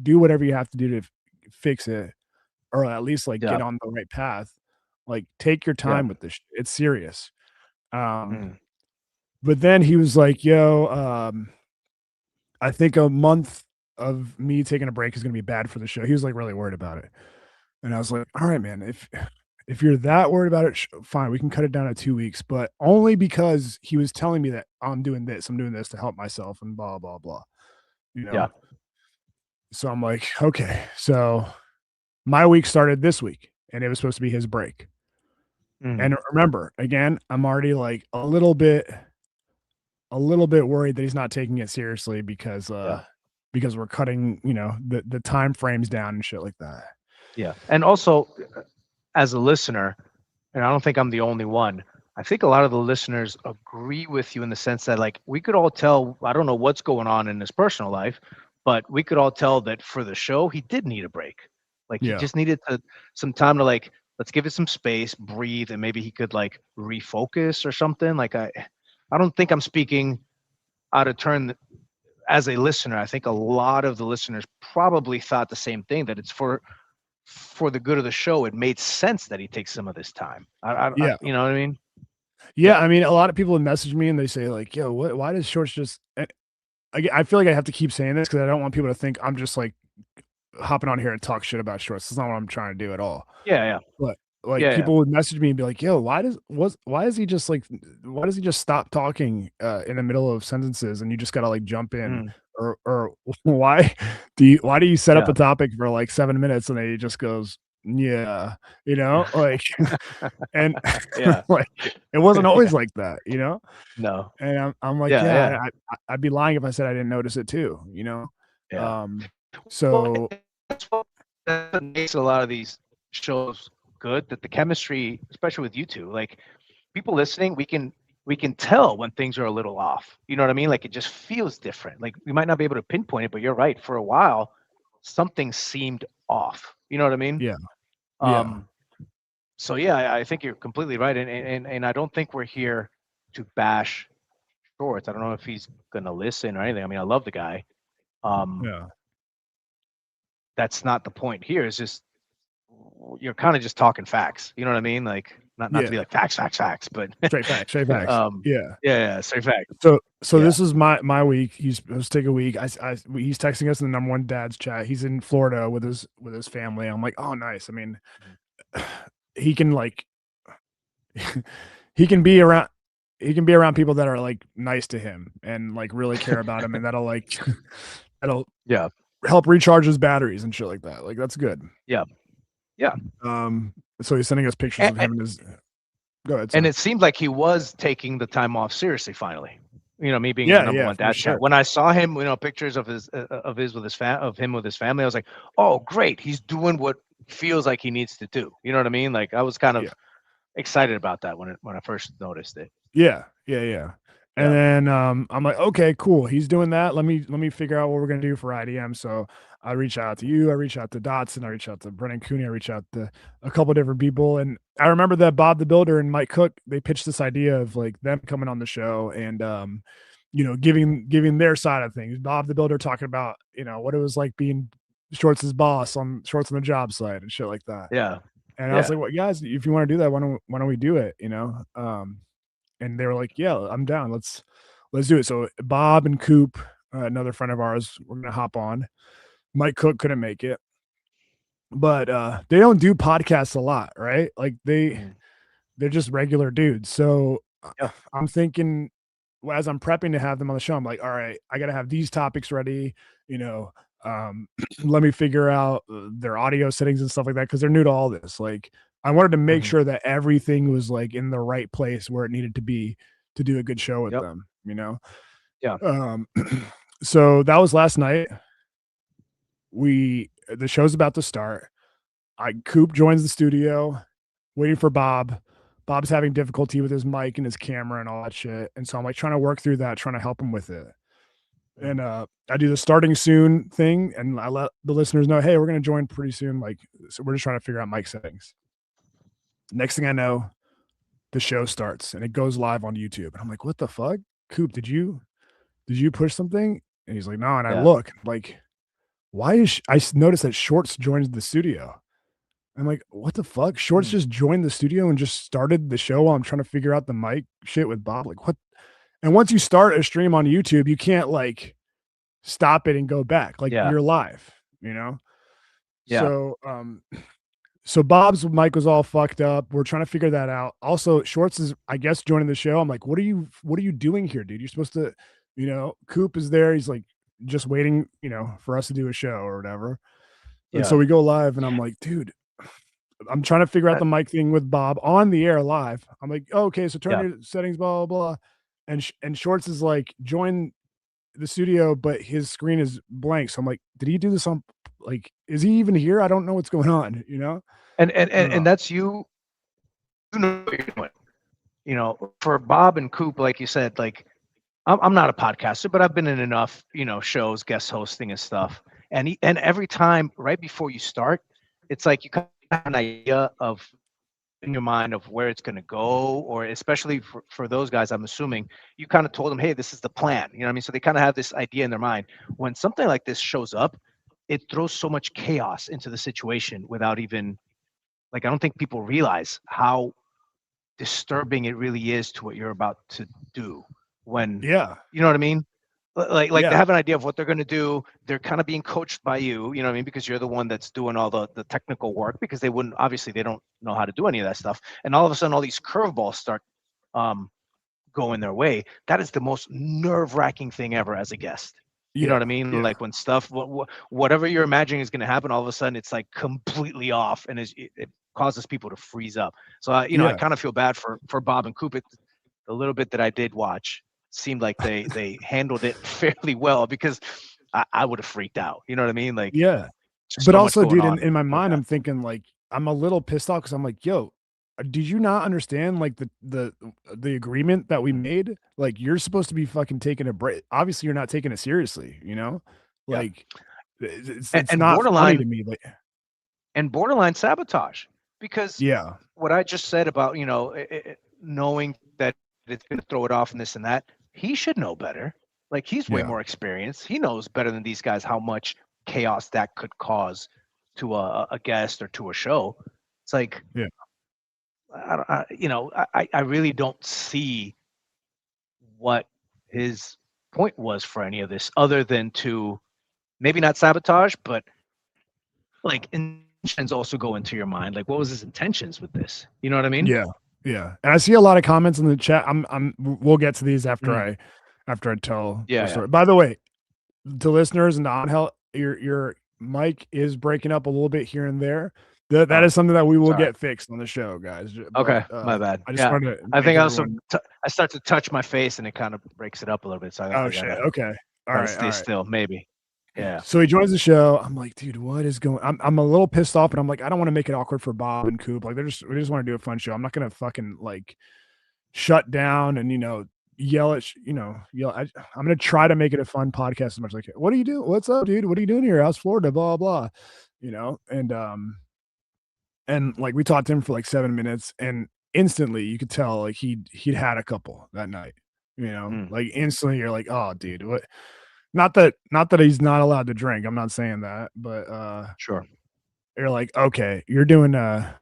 do whatever you have to do to fix it, or at least like get on the right path. Like take your time with this. It's serious. But then he was like, yo, I think a month of me taking a break is going to be bad for the show. He was like really worried about it. And I was like, all right, man, if you're that worried about it, fine, we can cut it down to 2 weeks, but only because he was telling me that I'm doing this to help myself and blah, blah, blah, So I'm like, okay. So my week started this week and it was supposed to be his break. And remember, again, I'm already like a little bit worried that he's not taking it seriously because we're cutting, the time frames down and shit like that. Yeah. And also as a listener, and I don't think I'm the only one, I think a lot of the listeners agree with you in the sense that like we could all tell, I don't know what's going on in his personal life, but we could all tell that for the show, he did need a break. Like he just needed some time to like, let's give it some space, breathe, and maybe he could like refocus or something. Like I don't think I'm speaking out of turn as a listener. I think a lot of the listeners probably thought the same thing, that it's for the good of the show. It made sense that he takes some of this time. Yeah. You know what I mean? Yeah. Yeah. I mean, a lot of people would message me and they say like, yo, why does Shorts just, I feel like I have to keep saying this because I don't want people to think I'm just like hopping on here and talk shit about Shorts. That's not what I'm trying to do at all. Yeah. But like Yeah. people would message me and be like, yo, why does he just like, why does he just stop talking in the middle of sentences and you just got to like jump in? Mm, Or why do you set up yeah. a topic for like 7 minutes and then he just goes, yeah, like, and Yeah. like it wasn't always like that, No. and I'm like, Yeah. Yeah. yeah, I'd be lying if I said I didn't notice it too, Yeah. so That's what makes a lot of these shows good. That the chemistry, especially with you two, like people listening, we can tell when things are a little off. You know what I mean? Like it just feels different. Like we might not be able to pinpoint it, but you're right. For a while, something seemed off. You know what I mean? yeah, yeah, Um, so yeah, I think you're completely right, and I don't think we're here to bash Shorts. I don't know if he's gonna listen or anything. I mean, I love the guy. Um, yeah, that's not the point here. It's just you're kind of just talking facts. You know what I mean? Like not to be yeah. like facts, but Straight facts, straight facts. um, Yeah. yeah, straight facts. So Yeah. this is my week. He's supposed to take a week. He's texting us in the number one dad's chat. He's in Florida with his family. I'm like, oh, nice. I mean, he can like, he can be around. He can be around people that are like nice to him and like really care about him, and that'll like that'll Yeah. help recharge his batteries and shit like that. Like that's good. Yeah. Yeah. So he's sending us pictures of And, him and his. Go ahead. and Sir. it seemed like he was taking the time off seriously finally. You know, me being the Yeah, number yeah, one for dad sure. chat. When I saw him, pictures of his with his of him with his family, I was like, oh, great, he's doing what feels like he needs to do. You know what I mean? Like I was kind of Yeah. excited about that when I first noticed it. Yeah, yeah, yeah. And Yeah. then I'm like, okay, cool. He's doing that. Let me figure out what we're gonna do for IDM. So I reach out to you. I reach out to Dotson. I reach out to Brennan Cooney. I reach out to a couple different people. And I remember that Bob the Builder and Mike Cook, they pitched this idea of like them coming on the show and giving their side of things. Bob the Builder talking about what it was like being Shorts' boss on Shorts on the job site and shit like that. Yeah. And I was like, well, guys, if you want to do that, why don't we do it? And they were like, yeah, I'm down. Let's do it. So Bob and Coop, another friend of ours, we're gonna hop on. Mike Cook couldn't make it, but they don't do podcasts a lot, right? Like they're just regular dudes. So Yeah. I'm thinking, as I'm prepping to have them on the show, I'm like, all right, I gotta have these topics ready, let me figure out their audio settings and stuff like that because they're new to all this. Like I wanted to make sure that everything was like in the right place where it needed to be to do a good show with Yep. them, Yeah. So that was last night. The show's about to start. Coop joins the studio, waiting for Bob. Bob's having difficulty with his mic and his camera and all that shit. And so I'm like trying to work through that, trying to help him with it. And I do the starting soon thing, and I let the listeners know, hey, we're gonna join pretty soon. Like, so we're just trying to figure out mic settings. Next thing I know, the show starts and it goes live on YouTube. And I'm like, what the fuck? Coop, did you push something? And he's like, no. And I look like, why is I noticed that Shorts joined the studio. I'm like, what the fuck? Shorts just joined the studio and just started the show while I'm trying to figure out the mic shit with Bob. Like, what? And once you start a stream on YouTube, you can't like stop it and go back. Like you're live, Yeah. So Bob's mic was all fucked up. We're trying to figure that out. Also, Shorts is, I guess, joining the show. I'm like, what are you doing here, dude? You're supposed to, Coop is there. He's like just waiting, for us to do a show or whatever. And so we go live and I'm like, dude, I'm trying to figure out the mic thing with Bob on the air live. I'm like, oh, okay, so turn your settings, blah, blah, blah. And Shorts is like, join the studio, but his screen is blank. So I'm like, did he do this on, like, is he even here? I don't know what's going on, And that's you know what you're doing. For Bob and Coop, like you said, like I'm not a podcaster, but I've been in enough, shows, guest hosting and stuff. And every time right before you start, it's like you kind of have an idea of in your mind of where it's going to go, or especially for those guys, I'm assuming you kind of told them, hey, this is the plan. You know what I mean? So they kind of have this idea in their mind. When something like this shows up, it throws so much chaos into the situation without even, like, I don't think people realize how disturbing it really is to what you're about to do when, Yeah. you know what I mean? Like they Yeah. have an idea of what they're going to do. They're kind of being coached by you know what I mean? Because you're the one that's doing all the technical work, because they wouldn't, obviously they don't know how to do any of that stuff. And all of a sudden all these curveballs start going their way. That is the most nerve-wracking thing ever as a guest. You know Yeah. what I mean? Yeah. Like when stuff, whatever you're imagining is going to happen, all of a sudden it's like completely off, and it causes people to freeze up. So I Yeah. kind of feel bad for Bob and Coop. The little bit that I did watch seemed like they handled it fairly well, because I would have freaked out. You know what I mean? Like, Yeah. just But so much also, going dude, on in my with mind, that. I'm thinking like I'm a little pissed off because I'm like, yo, did you not understand like the agreement that we made? Like, you're supposed to be fucking taking a break. Obviously, you're not taking it seriously, you know? Yeah, Like, it's and not funny to borderline me. Like, sabotage, because yeah, what I just said about knowing that it's going to throw it off and this and that, he should know better. Like, he's way yeah, more experienced. He knows better than these guys how much chaos that could cause to a guest or to a show. It's like, yeah, I, don't- I really don't see what his point was for any of this, other than to maybe not sabotage, but like intentions also go into your mind. Like, what was his intentions with this? You know what I mean? yeah, yeah. And I see a lot of comments in the chat. We'll get to these after Mhm. I tell Yeah, the yeah. story. By the way, to listeners and on hell, your mic is breaking up a little bit here and there. That Oh, is something that we will sorry. get fixed on the show, guys. But Okay, my bad. I just Yeah, wanted to I make think I also everyone. I start to touch my face and it kind of breaks it up a little bit. So I Oh shit. gotta Okay. All try to right. All stay right. still. Maybe. Yeah. So he joins the show. I'm like, dude, what is going? I'm a little pissed off, and I'm like, I don't want to make it awkward for Bob and Coop. Like, we just want to do a fun show. I'm not gonna fucking like shut down and yell at yell. I'm gonna try to make it a fun podcast as much as I can. What do you do? What's up, dude? What are you doing here? How's Florida? Blah blah. And like we talked to him for like 7 minutes, and instantly you could tell like he'd had a couple that night. Mm, Like instantly you're like, oh, dude, what? Not that he's not allowed to drink. I'm not saying that, but sure. you're like, okay, you're not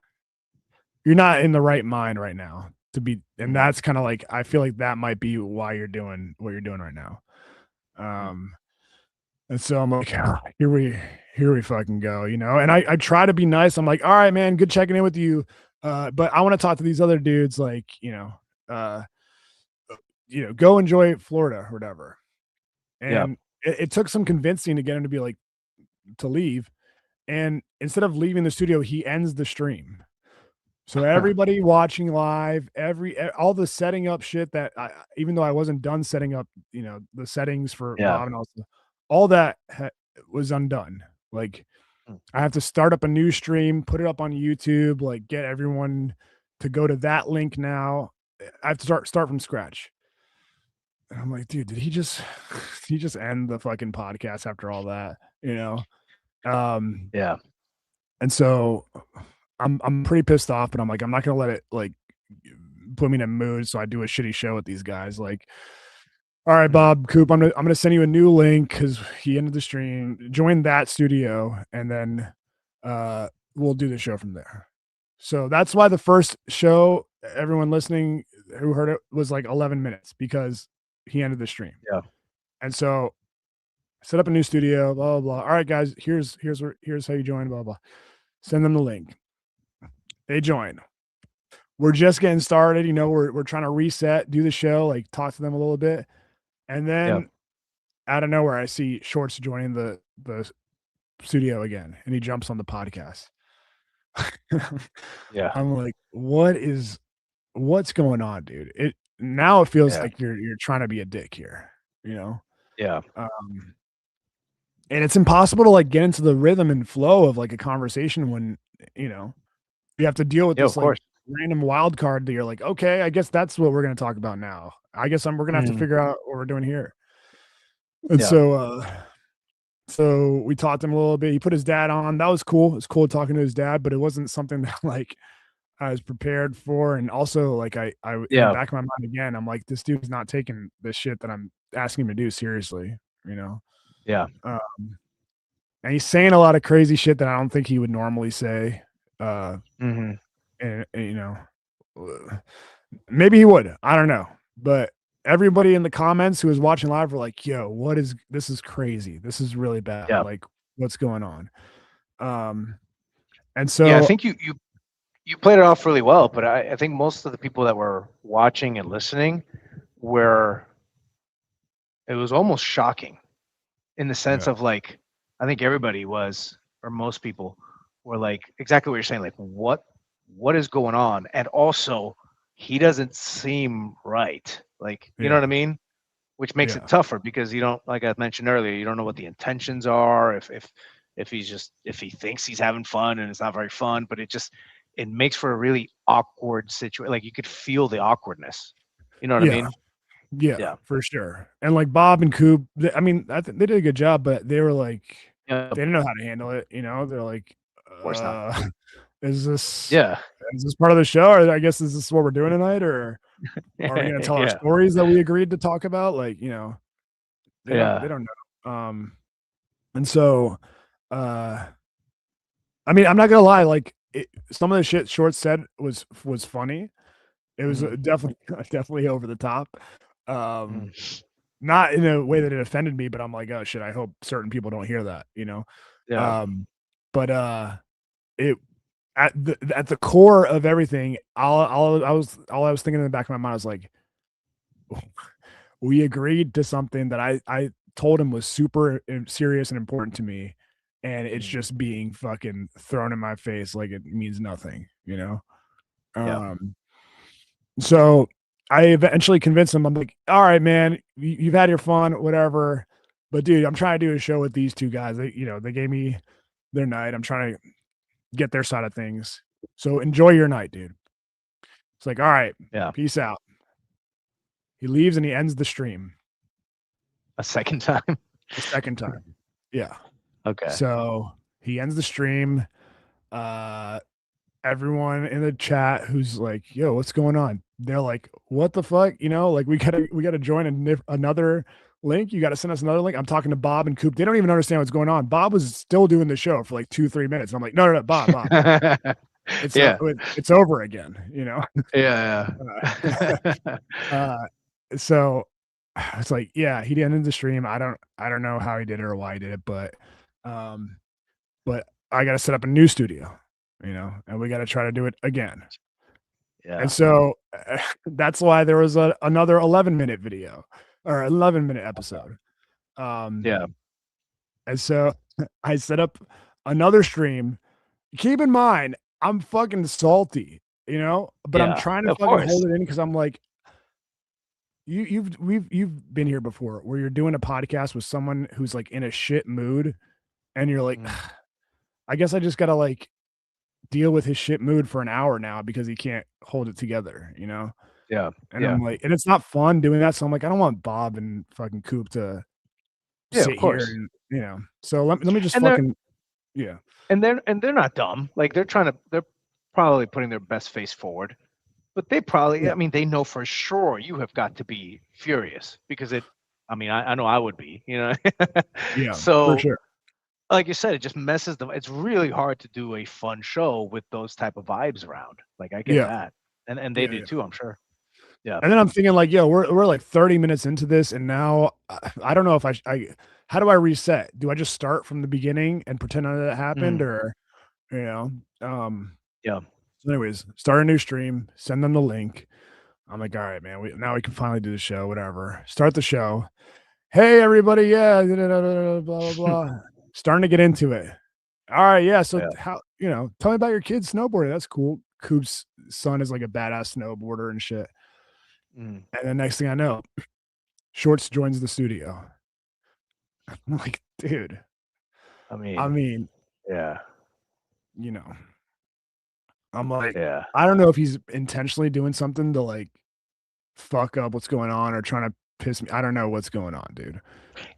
in the right mind right now to be, and Mm, that's kind of like I feel like that might be why you're doing what you're doing right now. mm, And so I'm like, "Ah, here we fucking go, And I try to be nice. I'm like, all right, man, good checking in with you. But I want to talk to these other dudes, like, uh, go enjoy Florida or whatever. yeah. And it took some convincing to get him to be like to leave. And instead of leaving the studio, he ends the stream. So everybody watching live, all the setting up shit that even though I wasn't done setting up, the settings for Yeah. Bob and all that was undone. Like Mm, I have to start up a new stream, put it up on YouTube, like get everyone to go to that link now. I have to start from scratch. And I'm like, dude, did he just end the fucking podcast after all that? Um, yeah. and so I'm pretty pissed off, but I'm like, I'm not gonna let it like put me in a mood. So I do a shitty show with these guys. Like, all right, Mm, Bob Coop, I'm gonna send you a new link because he ended the stream. Join that studio, and then we'll do the show from there. So that's why the first show, everyone listening who heard it, was like 11 minutes because he ended the stream. yeah. And so set up a new studio, blah blah blah. All right, guys, here's how you join, blah blah. Send them the link. They join. We're just getting started, we're trying to reset, do the show, like talk to them a little bit. And Yeah. then out of nowhere, I see Shorts joining the studio again, and he jumps on the podcast. Yeah. I'm like, what's going on, dude? Now it feels Yeah. like you're trying to be a dick here, Yeah. and it's impossible to like get into the rhythm and flow of like a conversation when you have to deal with Yeah. Of this like course. random wild card that you're like, okay, I guess that's what we're going to talk about now. I guess we're going to have to Mm, figure out what we're doing here. And yeah. so we taught him a little bit. He put his dad on. That was cool. It's cool talking to his dad, but it wasn't something that like I was prepared for, and also like I in the Yeah. back of my mind again, I'm like, this dude's not taking the shit that I'm asking him to do seriously, you know. Yeah. And he's saying a lot of crazy shit that I don't think he would normally say. Hmm. And you know, maybe he would. I don't know, but everybody in the comments who was watching live were like, "Yo, what is this? Is crazy. This is really bad. Yeah. Like, what's going on?" And Yeah. I so think you played it off really well, but I think most of the people that were watching and listening were, it was almost shocking in the yeah, sense of like, I think everybody was, or most people were like exactly what you're saying, like what is going on? And also he doesn't seem right. Like, you know yeah, what I mean? Which makes it yeah, tougher because you don't, like I mentioned earlier, you don't know what the intentions are, if he's just, if he thinks he's having fun and it's not very fun, but it makes for a really awkward situation. Like you could feel the awkwardness. You know what I yeah. mean? Yeah, Yeah. for sure. And like Bob and Coop, I mean, they did a good job, but they were like, Yeah. they Of didn't know how to handle it. You know, they're like, course not. uh, is this Yeah. part of the show? Or I guess is this what we're doing tonight? Or are we going to tell our Yeah. stories that we agreed to talk about? Like, you know, they Yeah. don't know. And so, uh, I mean, I'm not gonna lie. Like, some of the shit Short said was funny. It was Mhm. definitely definitely over the top. Um, Mm. Not in a way that it offended me, but I'm like, "Oh, shit, I hope certain people don't hear that," you know? Yeah. Um, but, it at the core of everything, all I was thinking in the back of my mind was like, we agreed to something that I told him was super serious and important to me, and it's Mm. just being fucking thrown in my face like it means nothing, you know? Yeah. So I eventually convinced him. I'm like, all right, man, you've had your fun, whatever. But dude, I'm trying to do a show with these two guys. They gave me their night. I'm trying to get their side of things. So enjoy your night, dude. It's like, all right, Yeah. peace out. He leaves and he ends the stream A second time. the second time. Yeah. Okay. So he ends the stream. Uh Everyone in the chat who's like, "Yo, what's going on?" They're like, "What the fuck?" You know, like we gotta join another link. You got to send us another link. I'm talking to Bob and Coop. They don't even understand what's going on. Bob was still doing the show for like 2-3 minutes. I'm like, no, no, no, Bob, Yeah. it's over again. You know. Yeah. Uh, Yeah. uh, so it's like, yeah, he ended the stream. I don't know how he did it or why he did it, um, but I got to set up a new studio, you know, and we got to try to do it again. And Yeah. so that's why there was another 11-minute video or 11-minute episode. Yeah. And so I set up another stream. Keep in mind, I'm fucking salty, you know, but I'm Yeah. trying to Of fucking course. hold it in because I'm like, you've been here before where you're doing a podcast with someone who's like in a shit mood, and you're like, Mm. I guess I just gotta like deal with his shit mood for an hour now because he can't hold it together, you know? Yeah. And Yeah. I'm like, and it's not fun doing that. So I'm like, I don't want Bob and fucking Coop to Yeah. Of sit here course. and, you know. So let me just And they're fucking yeah. and they're not dumb. Like they're probably putting their best face forward. But they probably, Yeah. I mean, they know for sure you have got to be furious because I mean, I know I would be, you know. Yeah, for So, sure. like you said, it just messes them. It's really hard to do a fun show with those type of vibes around. Like I get Yeah. that, and they Yeah, do yeah. too, I'm sure. Yeah. And then I'm thinking like, yo, we're like 30 minutes into this, and now I don't know if I how do I reset? Do I just start from the beginning and pretend none of that happened, Mm. or you know? Yeah. So anyways, start a new stream, send them the link. I'm like, all right, man, now we can finally do the show, whatever. Start the show. Hey, everybody, yeah, blah blah blah. Starting to get into it. All right, yeah. So Yeah. how tell me about your kids snowboarding. That's cool. Coop's son is like a badass snowboarder and shit. Mm. And the next thing I know, Shorts joins the studio. I'm like, dude. I I mean, mean, yeah. you know, I'm like, Yeah. I don't know if he's intentionally doing something to like fuck up what's going on or trying to piss me. I don't know what's going on, dude.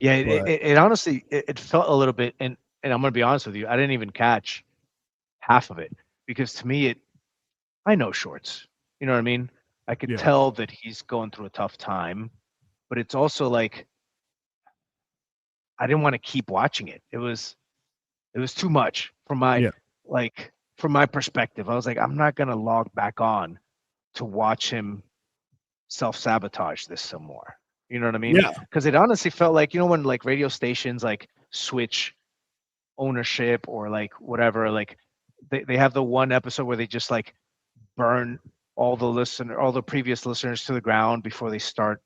Yeah. But It honestly, it felt a little bit, and I'm gonna be honest with you, I didn't even catch half of it because to me, I know Shorts. You know what I mean? I could Yeah. tell that he's going through a tough time, but it's also like I didn't want to keep watching it. It was too much from my Yeah. like from my perspective. I was like, I'm not gonna log back on to watch him self-sabotage this some more. You know what I mean? Yeah. Because it honestly felt like, when like radio stations like switch ownership or like whatever, like they have the one episode where they just like burn all the previous listeners to the ground before they start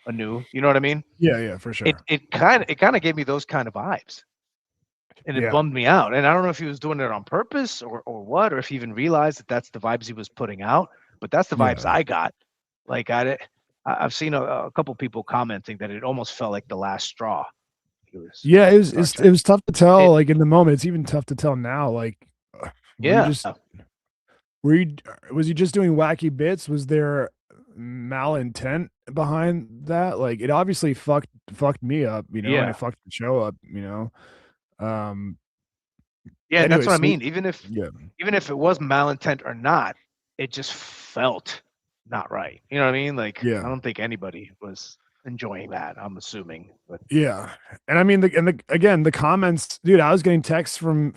anew. You know what I mean? Yeah. Yeah. For It sure. it kind of gave me those kind of vibes. And it Yeah. bummed me out. And I don't know if he was doing it on purpose or what, or if he even realized that that's the vibes he was putting out. But that's the vibes Yeah. I got. Like I've seen a couple people commenting that it almost felt like the last straw. It was Yeah. Star It Trek. was tough to tell. It, Like in the moment, it's even tough to tell now. Like, were you yeah, just were you was you just doing wacky bits? Was there malintent behind that? Like, it obviously fucked me up, and yeah, it fucked the show up, Um. yeah. And that's Anyway, what I so mean. yeah. Even if it was malintent or not, it just felt not right. You know what I mean? Like I Yeah. don't think anybody was enjoying that. I'm assuming, but Yeah, and I mean, again, the comments, dude. I was getting texts from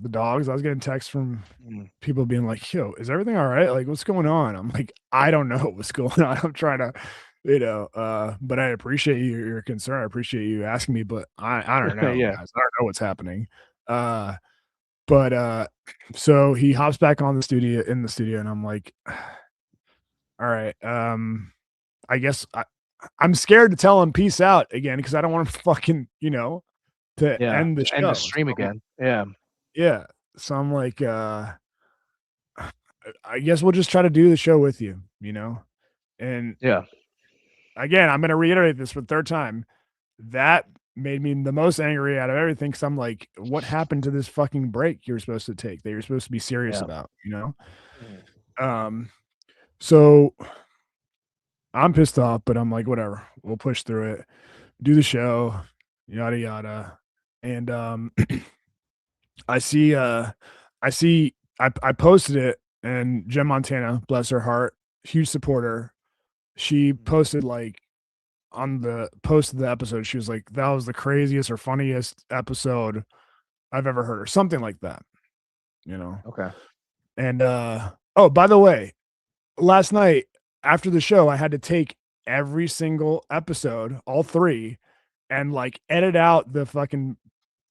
the dogs. I was getting texts from mm, people being like, "Yo, is everything all right? Like, what's going on?" I'm like, I don't know what's going on. I'm trying to, but I appreciate your concern. I appreciate you asking me, but I don't know, yeah, guys. I don't know what's happening. Uh, but so he hops back on the studio, and I'm like, all right, I guess I'm scared to tell him peace out again because I don't want him fucking, to yeah. end the To end the show. stream So, again. Yeah, yeah. So I'm like, I guess we'll just try to do the show with you, And yeah, again, I'm gonna reiterate this for the third time. That made me the most angry out of everything because I'm like, what happened to this fucking break you were supposed to take that you're supposed to be serious yeah. about? Mm, Um, so I'm pissed off, but I'm like, whatever, we'll push through it, do the show, yada yada. And I see I posted it, and Jen Montana, bless her heart, huge supporter. She mm, posted like on the post of the episode, she was like, that was the craziest or funniest episode I've ever heard, or something like that. okay. And oh, by the way, last night after the show, I had to take every single episode, all three, and like edit out the fucking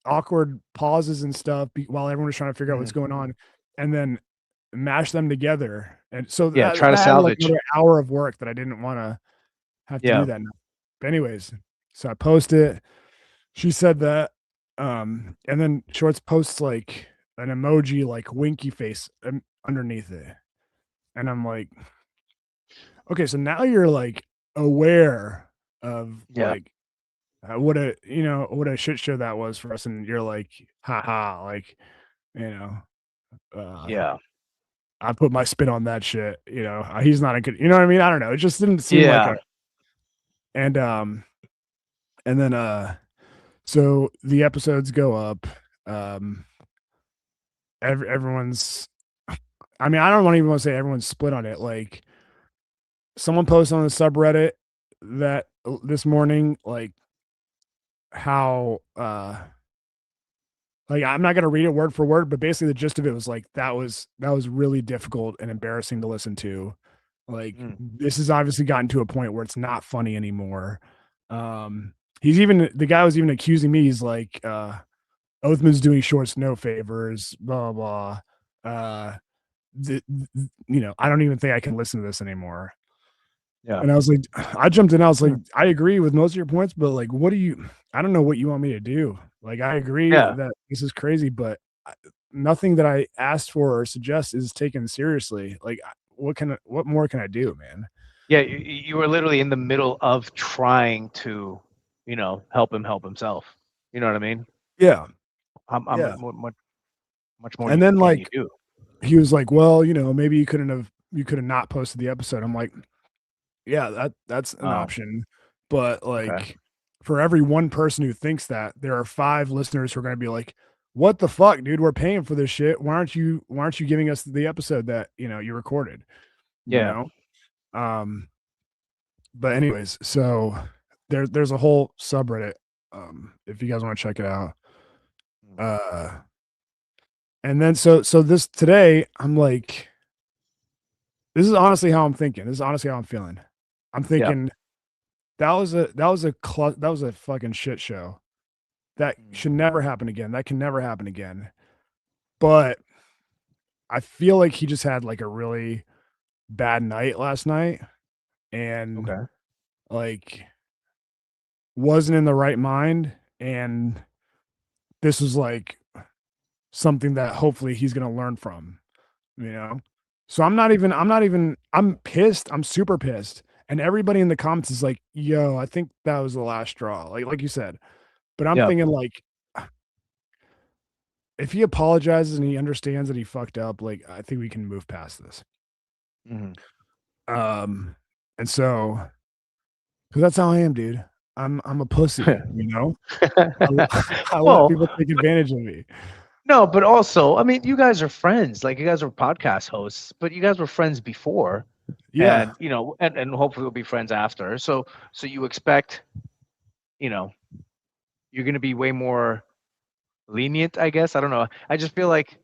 awkward pauses and stuff while everyone was trying to figure out what's Mm, going on, and then mash them together. And so yeah, try to that added like salvage. another hour of work that I didn't want to have to do Yeah, that now. But anyways, so I post it. She said that, and then Shorts posts like an emoji, like winky face underneath it, and I'm like, okay, so now you're like aware of yeah, like what a shit show that was for us, and you're like, haha, like, you know, uh, yeah, I put my spin on that shit. He's not a good, you know what I mean? I don't know. It just didn't seem like yeah, and and then so the episodes go up. Um, everyone's, I mean, I don't even want to say everyone's split on it. Like, someone posted on the subreddit that this morning, like, how like, I'm not gonna read it word for word, but basically the gist of it was like that was really difficult and embarrassing to listen to. Like, mm, this has obviously gotten to a point where it's not funny anymore. The guy was even accusing me. He's like, Othman's doing Shorts no favors, blah blah. blah. I don't even think I can listen to this anymore. yeah, And I was like, I jumped in. I was like, mm, I agree with most of your points, but like, I don't know what you want me to do. Like, I agree yeah. that this is crazy, but nothing that I asked for or suggest is taken seriously. Like, what more can I do, man? Yeah, you were literally in the middle of trying to, help him help himself. You know what I mean? Yeah. I'm Yeah. like, much more And then can you like do? he was like, well, maybe you could have not posted the episode. I'm like, yeah, that's an Oh, option. But okay. like, for every one person who thinks that, there are 5 listeners who are going to be like, what the fuck, dude? We're paying for this shit. Why aren't you giving us the episode that, you recorded? You Yeah. know? But anyways, so there's a whole subreddit. If you guys want to check it out. And then so this today, I'm like, this is honestly how I'm thinking. This is honestly how I'm feeling. I'm thinking that was a fucking shit show. That should never happen again. That can never happen again. But I feel like he just had like a really bad night last night and Okay. like wasn't in the right mind. And this was like something that hopefully he's going to learn from, So I'm pissed. I'm super pissed. And everybody in the comments is like, yo, I think that was the last straw. Like you said. But I'm thinking like, if he apologizes and he understands that he fucked up, like I think we can move past this. And so, because that's how I am, dude. I'm a pussy, I let people take advantage of me. No, but also, I mean, you guys are friends. Like you guys were podcast hosts, but you guys were friends before. Yeah. And and hopefully we'll be friends after. So you expect, you're going to be way more lenient, I guess. I don't know. I just feel like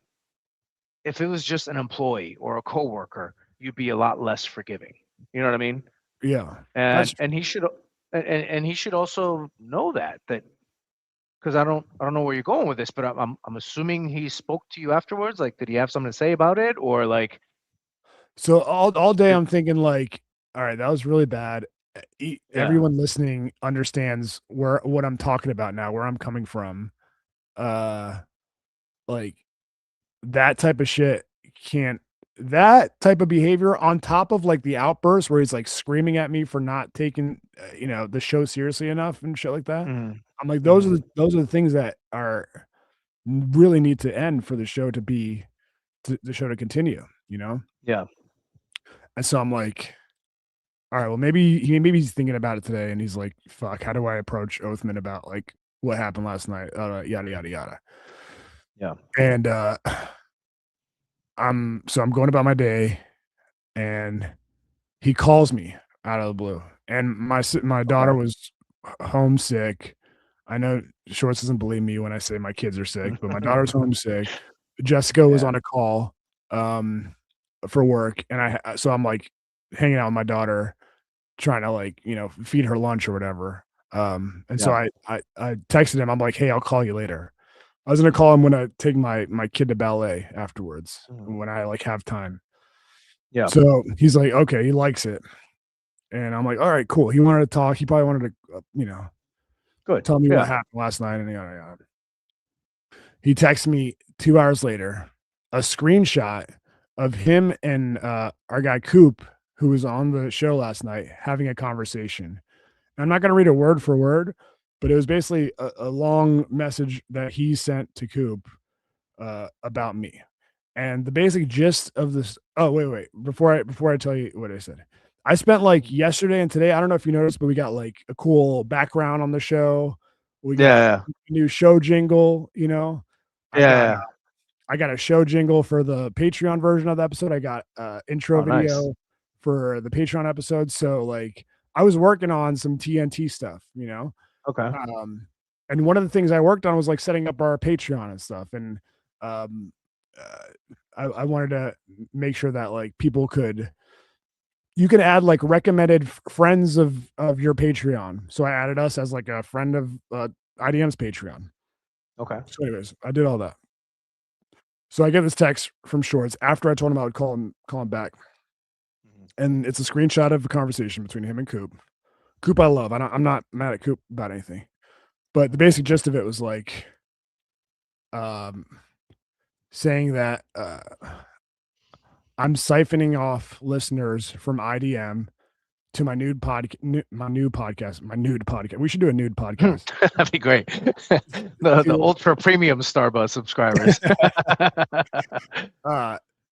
if it was just an employee or a coworker, you'd be a lot less forgiving. You know what I mean? Yeah. And he should and he should also know that because I don't know where you're going with this, but I'm assuming he spoke to you afterwards. Like, did he have something to say about it, or like? So all day I'm thinking like, all right, that was really bad. Everyone listening understands what I'm talking about now, where I'm coming from. Like that type of shit that type of behavior on top of like the outburst where he's like screaming at me for not taking the show seriously enough and shit like that. I'm like, those are the things that are really need to end for the show the show to continue, Yeah. And so I'm like, all right, well, maybe he's thinking about it today and he's like, fuck, how do I approach Othman about like what happened last night? Yada yada yada. Yeah. And I'm going about my day, and he calls me out of the blue. And my daughter was homesick. I know Shorts doesn't believe me when I say my kids are sick, but my daughter's homesick. Jessica was on a call for work, and so I'm like hanging out with my daughter, trying to like feed her lunch or whatever. And so I texted him. I'm like, hey, I'll call you later. I was gonna call him when I take my kid to ballet afterwards, when I like have time. Yeah. So he's like, okay, he likes it, and I'm like, all right, cool. He wanted to talk. He probably wanted to, Good. tell me what happened last night, and yada yada. He texts me 2 hours later, a screenshot of him and our guy Coop, who was on the show last night, having a conversation. I'm not going to read it word for word, but it was basically a long message that he sent to Coop about me. And the basic gist of this. Oh, wait. Before I tell you what I said, I spent like yesterday and today. I don't know if you noticed, but we got like a cool background on the show. We got a new show jingle. I got a show jingle for the Patreon version of the episode. I got intro video for the Patreon episode. So like I was working on some TNT stuff, Okay. And one of the things I worked on was like setting up our Patreon and stuff. And I wanted to make sure that like you can add like recommended friends of your Patreon. So I added us as like a friend of IDM's Patreon. Okay. So anyways, I did all that. So I get this text from Shorts after I told him I would call him back. And it's a screenshot of a conversation between him and Coop. Coop I love. I'm not mad at Coop about anything. But the basic gist of it was like saying that I'm siphoning off listeners from IDM to my nude podcast. We should do a nude podcast. That'd be great. the ultra premium Starbucks subscribers.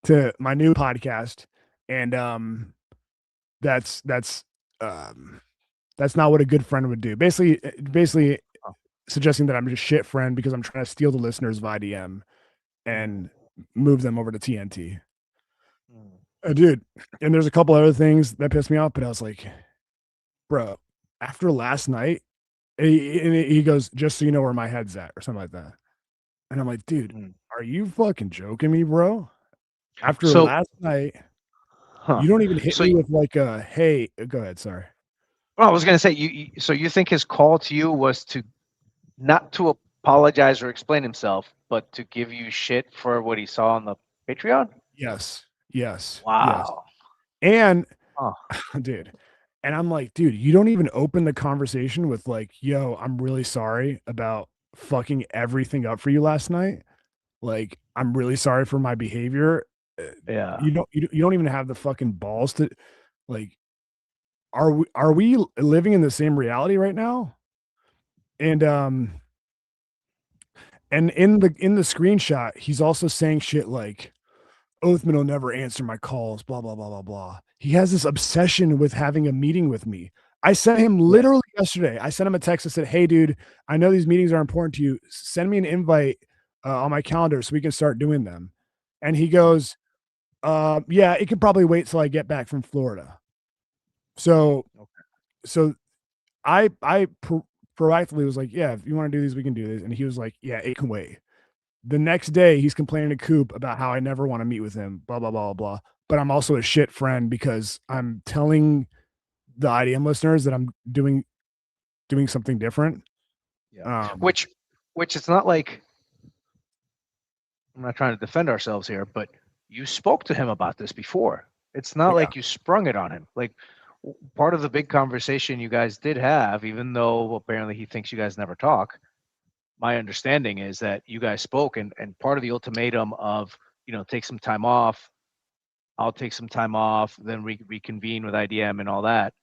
To my new podcast, and that's not what a good friend would do. Basically, suggesting that I'm just shit friend because I'm trying to steal the listeners of IDM and move them over to TNT. Dude, and there's a couple other things that pissed me off, but I was like, bro, after last night, he goes, just so you know where my head's at, or something like that. And I'm like, dude, are you fucking joking me, bro? After So, last night, huh? you don't even hit So me with like a, hey, go ahead, sorry. well, I was gonna say so you think his call to you was to not to apologize or explain himself, but to give you shit for what he saw on the Patreon? Yes, yes, yes. Wow. And Huh. dude, and I'm like, dude, you don't even open the conversation with like, yo, I'm really sorry about fucking everything up for you last night. Like, I'm really sorry for my behavior. Yeah. You don't even have the fucking balls to like, are we living in the same reality right now? And in the screenshot, he's also saying shit like, Othman will never answer my calls, blah, blah, blah, blah, blah. He has this obsession with having a meeting with me. I sent him Yeah. literally yesterday. I sent him a text. I said, hey, dude, I know these meetings are important to you. Send me an invite on my calendar so we can start doing them. And he goes, yeah, it could probably wait till I get back from Florida. So, so I proactively was like, yeah, if you want to do these, we can do this. And he was like, yeah, it can wait. The next day, he's complaining to Coop about how I never want to meet with him, blah, blah, blah, blah. But I'm also a shit friend because I'm telling the IDM listeners that I'm doing something different. Yeah. Which it's not like I'm not trying to defend ourselves here, but you spoke to him about this before. It's not Yeah. like you sprung it on him. Like part of the big conversation you guys did have, even though apparently he thinks you guys never talk, my understanding is that you guys spoke and part of the ultimatum of, take some time off, I'll take some time off, then reconvene with IDM and all that.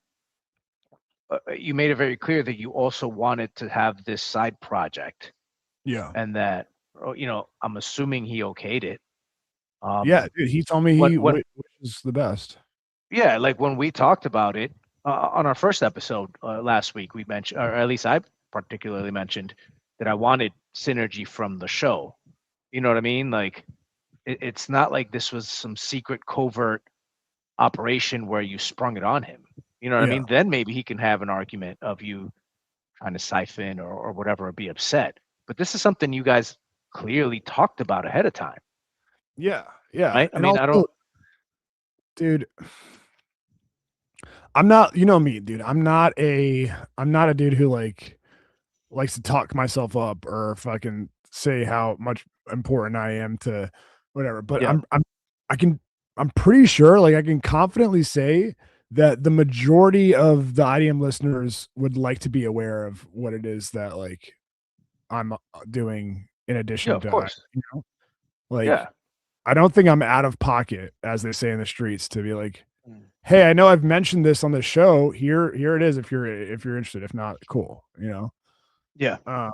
You made it very clear that you also wanted to have this side project Yeah. and that, I'm assuming he okayed it. Yeah, dude, he told me When he when wishes the best. yeah, like when we talked about it on our first episode last week, we mentioned, or at least I particularly mentioned, that I wanted synergy from the show. You know what I mean? Like it's not like this was some secret covert operation where you sprung it on him. You know what I Yeah. mean? Then maybe he can have an argument of you trying to siphon or whatever or be upset. But this is something you guys clearly talked about ahead of time, Yeah. Yeah. right? I And mean, I also, don't. dude, I'm not, you know me, dude. I'm not a dude who like likes to talk myself up or fucking say how much important I am to whatever. But Yeah, I can I'm pretty sure like I can confidently say that the majority of the IDM listeners would like to be aware of what it is that like I'm doing in yeah, addition of to course, like yeah. I don't think I'm out of pocket as they say in the streets to be like, Mm. hey, I know I've mentioned this on the show. Here it is if you're interested. If not, cool. Yeah, Uh,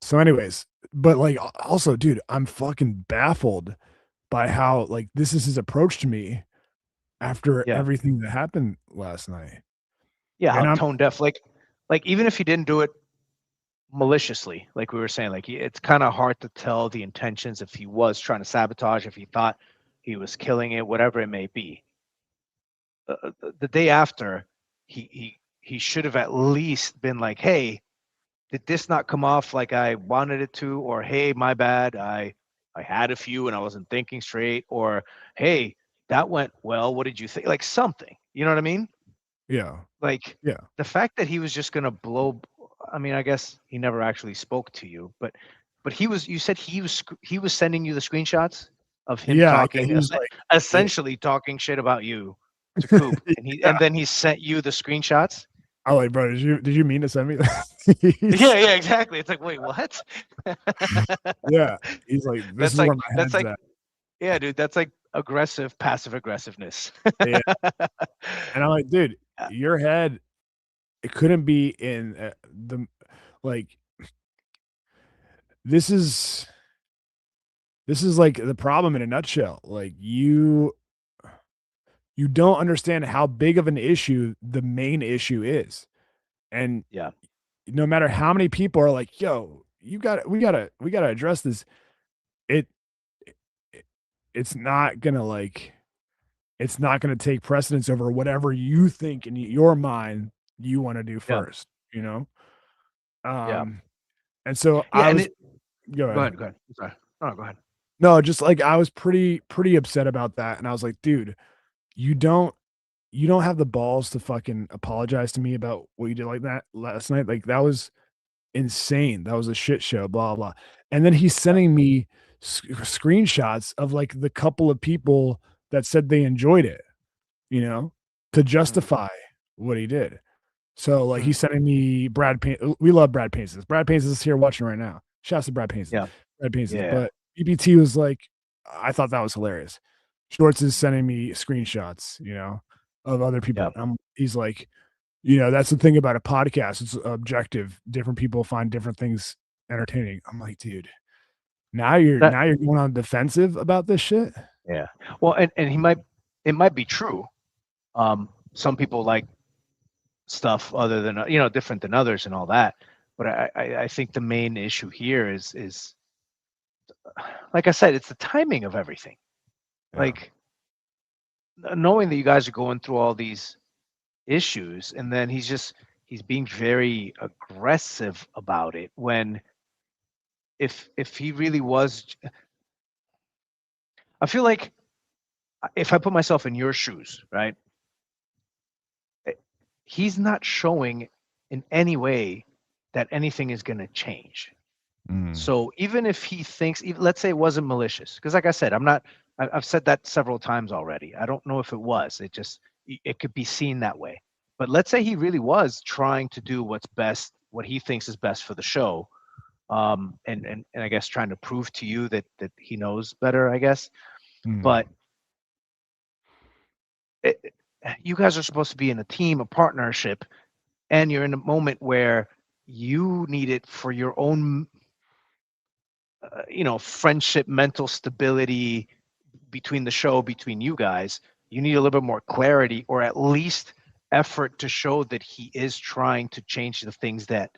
so anyways, but like also, dude, I'm fucking baffled by how like this is his approach to me after yeah, everything that happened last night. yeah. How And I'm tone deaf, like even if he didn't do it maliciously, like we were saying, like it's kind of hard to tell the intentions if he was trying to sabotage, if he thought he was killing it, whatever it may be. The day after, he should have at least been like, "Hey, did this not come off like I wanted it to?" Or, "Hey, my bad, I had a few and I wasn't thinking straight." Or, "Hey, that went well. What did you think?" Like something. You know what I mean? yeah, Like yeah, the fact that he was just gonna blow. I mean, I guess he never actually spoke to you, but he was. You said he was sending you the screenshots of him yeah. talking, He was like, essentially talking shit about you to Coop, and yeah. then he sent you the screenshots. I like, bro, did you mean to send me Yeah, that? yeah, exactly. It's like, wait, what? Yeah. He's like, this That's is where like my that's head's like at. yeah, dude. That's like aggressive, passive aggressiveness. Yeah. And I'm like, dude, your head, it couldn't be in the like this is this is like the problem in a nutshell. Like you don't understand how big of an issue the main issue is. And Yeah, no matter how many people are like, yo, we gotta address this. It, it it's not gonna like, it's not gonna take precedence over whatever you think in your mind you want to do Yeah. first, you know? Yeah. And so Yeah. I And was, go go ahead. ahead. Go ahead. I'm sorry. No, go ahead. No, just like I was pretty upset about that. And I was like, dude, you don't you don't have the balls to fucking apologize to me about what you did like that last night. Like that was insane. That was a shit show, blah blah. And then he's sending me screenshots of like the couple of people that said they enjoyed it, you know, to Mm, justify what he did. So like mm, he's sending me Brad Pain. We love Brad Painses. Brad Painses is here watching right now. Shouts to Brad Painses. yeah. Brad Painses. Yeah. But BBT was like, I thought that was hilarious. Shorts is sending me screenshots, you know, of other Yeah. people. He's like, you know, that's the thing about a podcast. It's objective. Different people find different things entertaining. I'm like, dude, That. now you're going on defensive about this shit. Yeah. Well, and it might be true. Some people like stuff other than different than others and all that. But I think the main issue here is like I said, it's the timing of everything. Yeah. Like knowing that you guys are going through all these issues, and then he's being very aggressive about it. When if he really was, I feel like if I put myself in your shoes, right? He's not showing in any way that anything is going to change. So even if he thinks, let's say it wasn't malicious, because like I said, I've said that several times already. I don't know if it was. It could be seen that way. But let's say he really was trying to do what's best, what he thinks is best for the show, and I guess trying to prove to you that he knows better, I guess. But you guys are supposed to be in a team, a partnership, and you're in a moment where you need it for your own friendship, mental stability between the show, between you guys. You need a little bit more clarity, or at least effort to show that he is trying to change the things that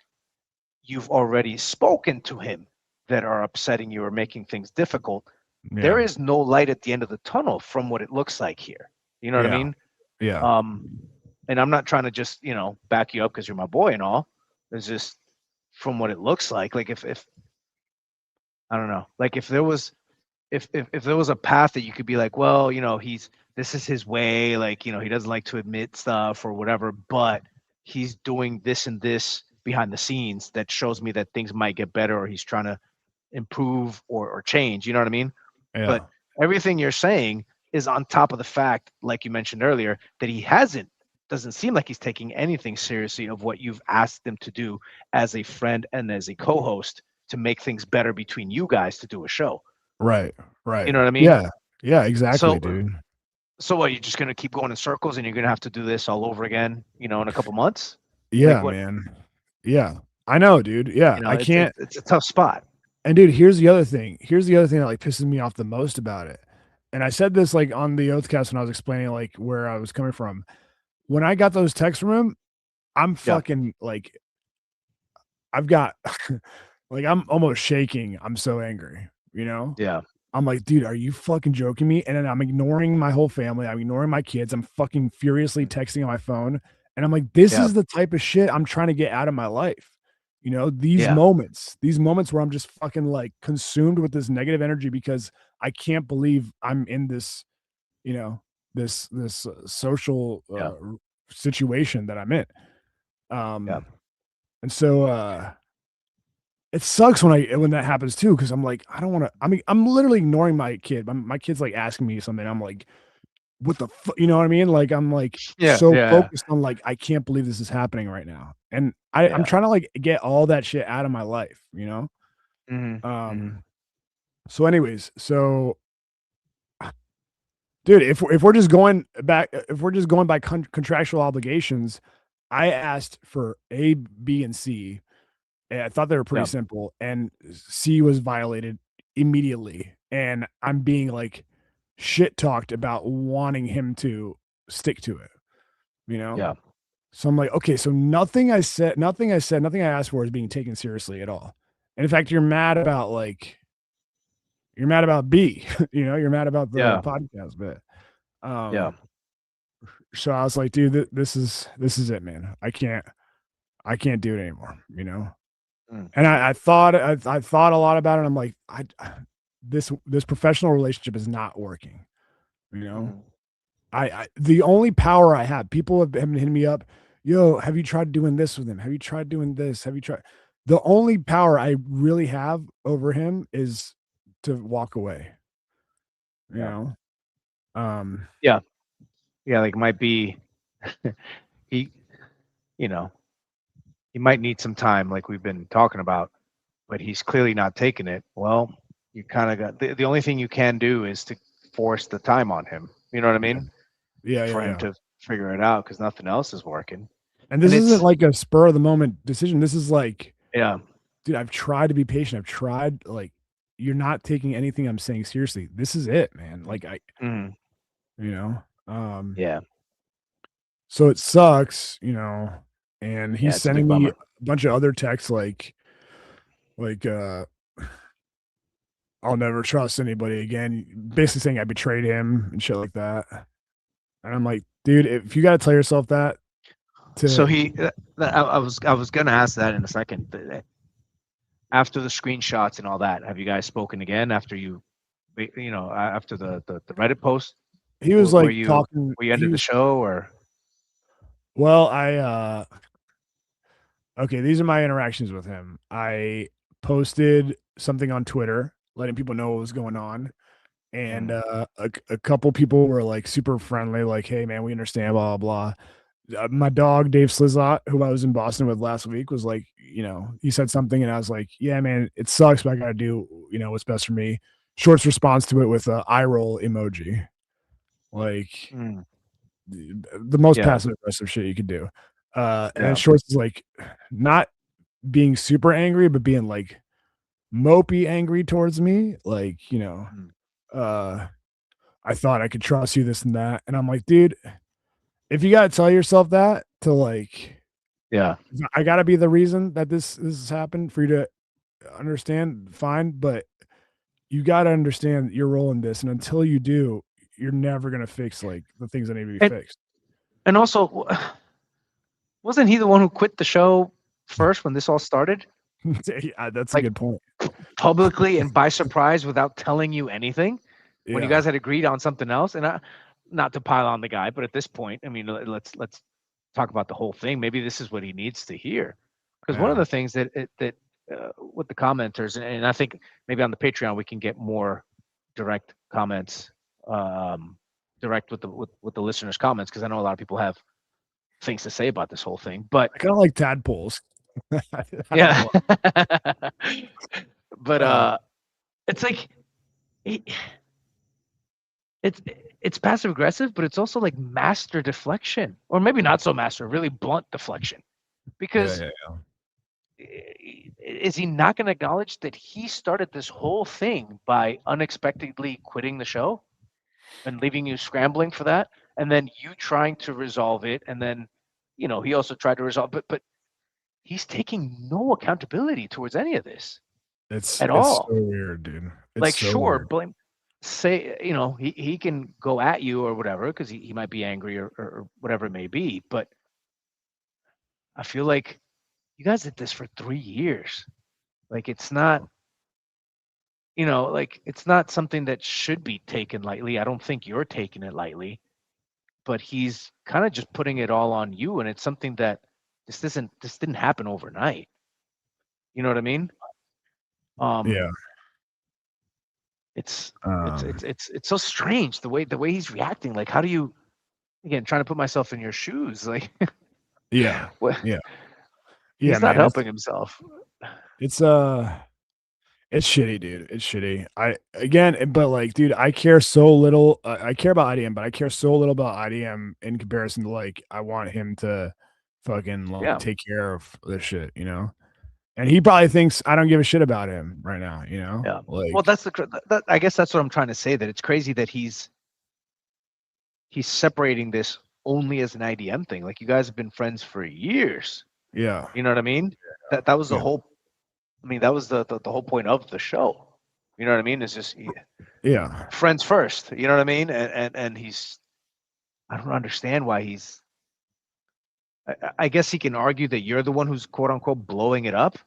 you've already spoken to him that are upsetting you or making things difficult. There Yeah. is no light at the end of the tunnel from what it looks like here. You know what I Yeah. mean? Yeah. And I'm not trying to just back you up because you're my boy and all. It's just from what it looks like if I don't know, like if there was if there was a path that you could be like, well, this is his way, like he doesn't like to admit stuff or whatever, but he's doing this and this behind the scenes that shows me that things might get better, or he's trying to improve or change. You know what I mean? Yeah. But everything you're saying is on top of the fact, like you mentioned earlier, that he doesn't seem like he's taking anything seriously of what you've asked him to do as a friend and as a co-host to make things better between you guys to do a show. Right. You Right. know what I mean? Yeah. Yeah, exactly, So, dude. so what? You're just gonna keep going in circles, and you're gonna have to do this all over again, in a couple months? Like Yeah, what? man. Yeah. I know, dude. Yeah. I It's can't. it's a tough spot. And dude, here's the other thing. Here's the other thing that like pisses me off the most about it. And I said this like on the Oathcast when I was explaining like where I was coming from. When I got those texts from him, I'm Yeah, fucking like I've got like I'm almost shaking. I'm so angry, you know? yeah, I'm like, dude, are you fucking joking me? And then I'm ignoring my whole family. I'm ignoring my kids. I'm fucking furiously texting on my phone. And I'm like, this yeah, is the type of shit I'm trying to get out of my life. You know, yeah, these moments where I'm just fucking like consumed with this negative energy because I can't believe I'm in this, you know, this social yeah, situation that I'm in. yeah, And so it sucks when that happens too, because I'm like, I don't want to. I mean, I'm literally ignoring my kid. My kid's like asking me something. I'm like, what the fuck? You know what I mean? Like, I'm like yeah, so yeah, focused on like, I can't believe this is happening right now. And I'm yeah. trying to like get all that shit out of my life, you know? Hmm. Hmm. Um, so anyways, so dude, if we're just going back, if we're just going by contractual obligations, I asked for A, B, and C. And I thought they were pretty Yeah, simple, and C was violated immediately. And I'm being like shit talked about wanting him to stick to it, you know? yeah, So I'm like, okay, so nothing I asked for is being taken seriously at all. And in fact, you're mad about B, you're mad about the Yeah. podcast bit. Yeah. So I was like, dude, this is it, man. I can't do it anymore, Mm. And I thought a lot about it. I'm like, this professional relationship is not working, Mhm. I the only power I have, people have been hitting me up, yo, have you tried doing this with him? Have you tried doing this? Have you tried? The only power I really have over him is to walk away, you Yeah. know? Um, Yeah. Yeah. Like might be he, you know, he might need some time, like we've been talking about, but he's clearly not taking it. Well, you kind of got the only thing you can do is to force the time on him. You know what I yeah, mean? yeah, For yeah, him yeah. to figure it out because nothing else is working. And And this isn't it's like a spur of the moment decision. This is like, yeah. dude, I've tried to be patient. I've tried, like, you're not taking anything I'm saying seriously. This is it, man. Like Mhm. you know, um, Yeah. so it sucks, and Yeah. he's It's a big sending me bummer. a bunch of other texts like I'll never trust anybody again, basically saying I betrayed him and shit like that. And I'm like, dude, if you got to tell yourself that So to I was gonna ask that in a second. After the screenshots and all that, have you guys spoken again after after the Reddit post he was where like you talking where you he ended the was show or well, okay, these are my interactions with him. I posted something on Twitter letting people know what was going on. And Mm, a couple people were like super friendly, like, "Hey, man, we understand." Blah blah. My dog Dave Slizot, who I was in Boston with last week, was like, he said something, and I was like, "Yeah, man, it sucks, but I gotta do, what's best for me." Short's response to it with a eye roll emoji, like mm, the most yeah, passive aggressive shit you could do. And then yeah. Shorts is like, not being super angry, but being like mopey angry towards me, like, Mm. uh I thought I could trust you, this and that. And I'm like, dude, if you gotta tell yourself that to like, Yeah. I gotta be the reason that this has happened for you to understand, fine. But you gotta understand your role in this. And until you do, you're never gonna fix like the things that need to be And fixed. and also, wasn't he the one who quit the show first when this all started? Yeah, that's a Like good point. publicly and by surprise without telling you anything when you Yeah. guys had agreed on something else. And not to pile on the guy, but at this point, I mean, let's talk about the whole thing. Maybe this is what he needs to hear. Because one of Yeah. the things that with the commenters, and I think maybe on the Patreon we can get more direct comments, um, direct with the listeners' comments, because I know a lot of people have things to say about this whole thing. But I kind of like tadpoles. I don't yeah, know. but Uh, it's like it, it's it's passive aggressive, but it's also like master deflection, or maybe not so master, really blunt deflection, yeah, because yeah, is he not going to acknowledge that he started this whole thing by unexpectedly quitting the show and leaving you scrambling for that, and then you trying to resolve it, and then he also tried to resolve, but he's taking no accountability towards any of this at it's so all. weird, dude. It's Like, so sure, weird. blame, say, he can go at you or whatever because he might be angry or whatever it may be, but I feel like you guys did this for 3 years. Like, it's not, like it's not something that should be taken lightly. I don't think you're taking it lightly, but he's kind of just putting it all on you, and it's something that this didn't happen overnight. You know what I mean? Um, Yeah. it's it's Um, it's it's it's so strange the way he's reacting. Like, how do you, again, trying to put myself in your shoes? Like, yeah. what? Yeah. Yeah, He's not man. helping himself. It's it's shitty, dude. It's shitty. But like, dude, I care so little. I care about IDM, but I care so little about IDM in comparison to like, I want him to fucking like Yeah, take care of this shit, And he probably thinks I don't give a shit about him right now, yeah. Well, Like, that's I guess that's what I'm trying to say. That it's crazy that he's separating this only as an IDM thing. Like you guys have been friends for years. Yeah. You know what I mean? That was the Yeah. whole. I mean, that was the whole point of the show. You know what I mean? It's just Yeah. friends first. You know what I mean? And he's. I don't understand why he's. I guess he can argue that you're the one who's quote unquote blowing it up,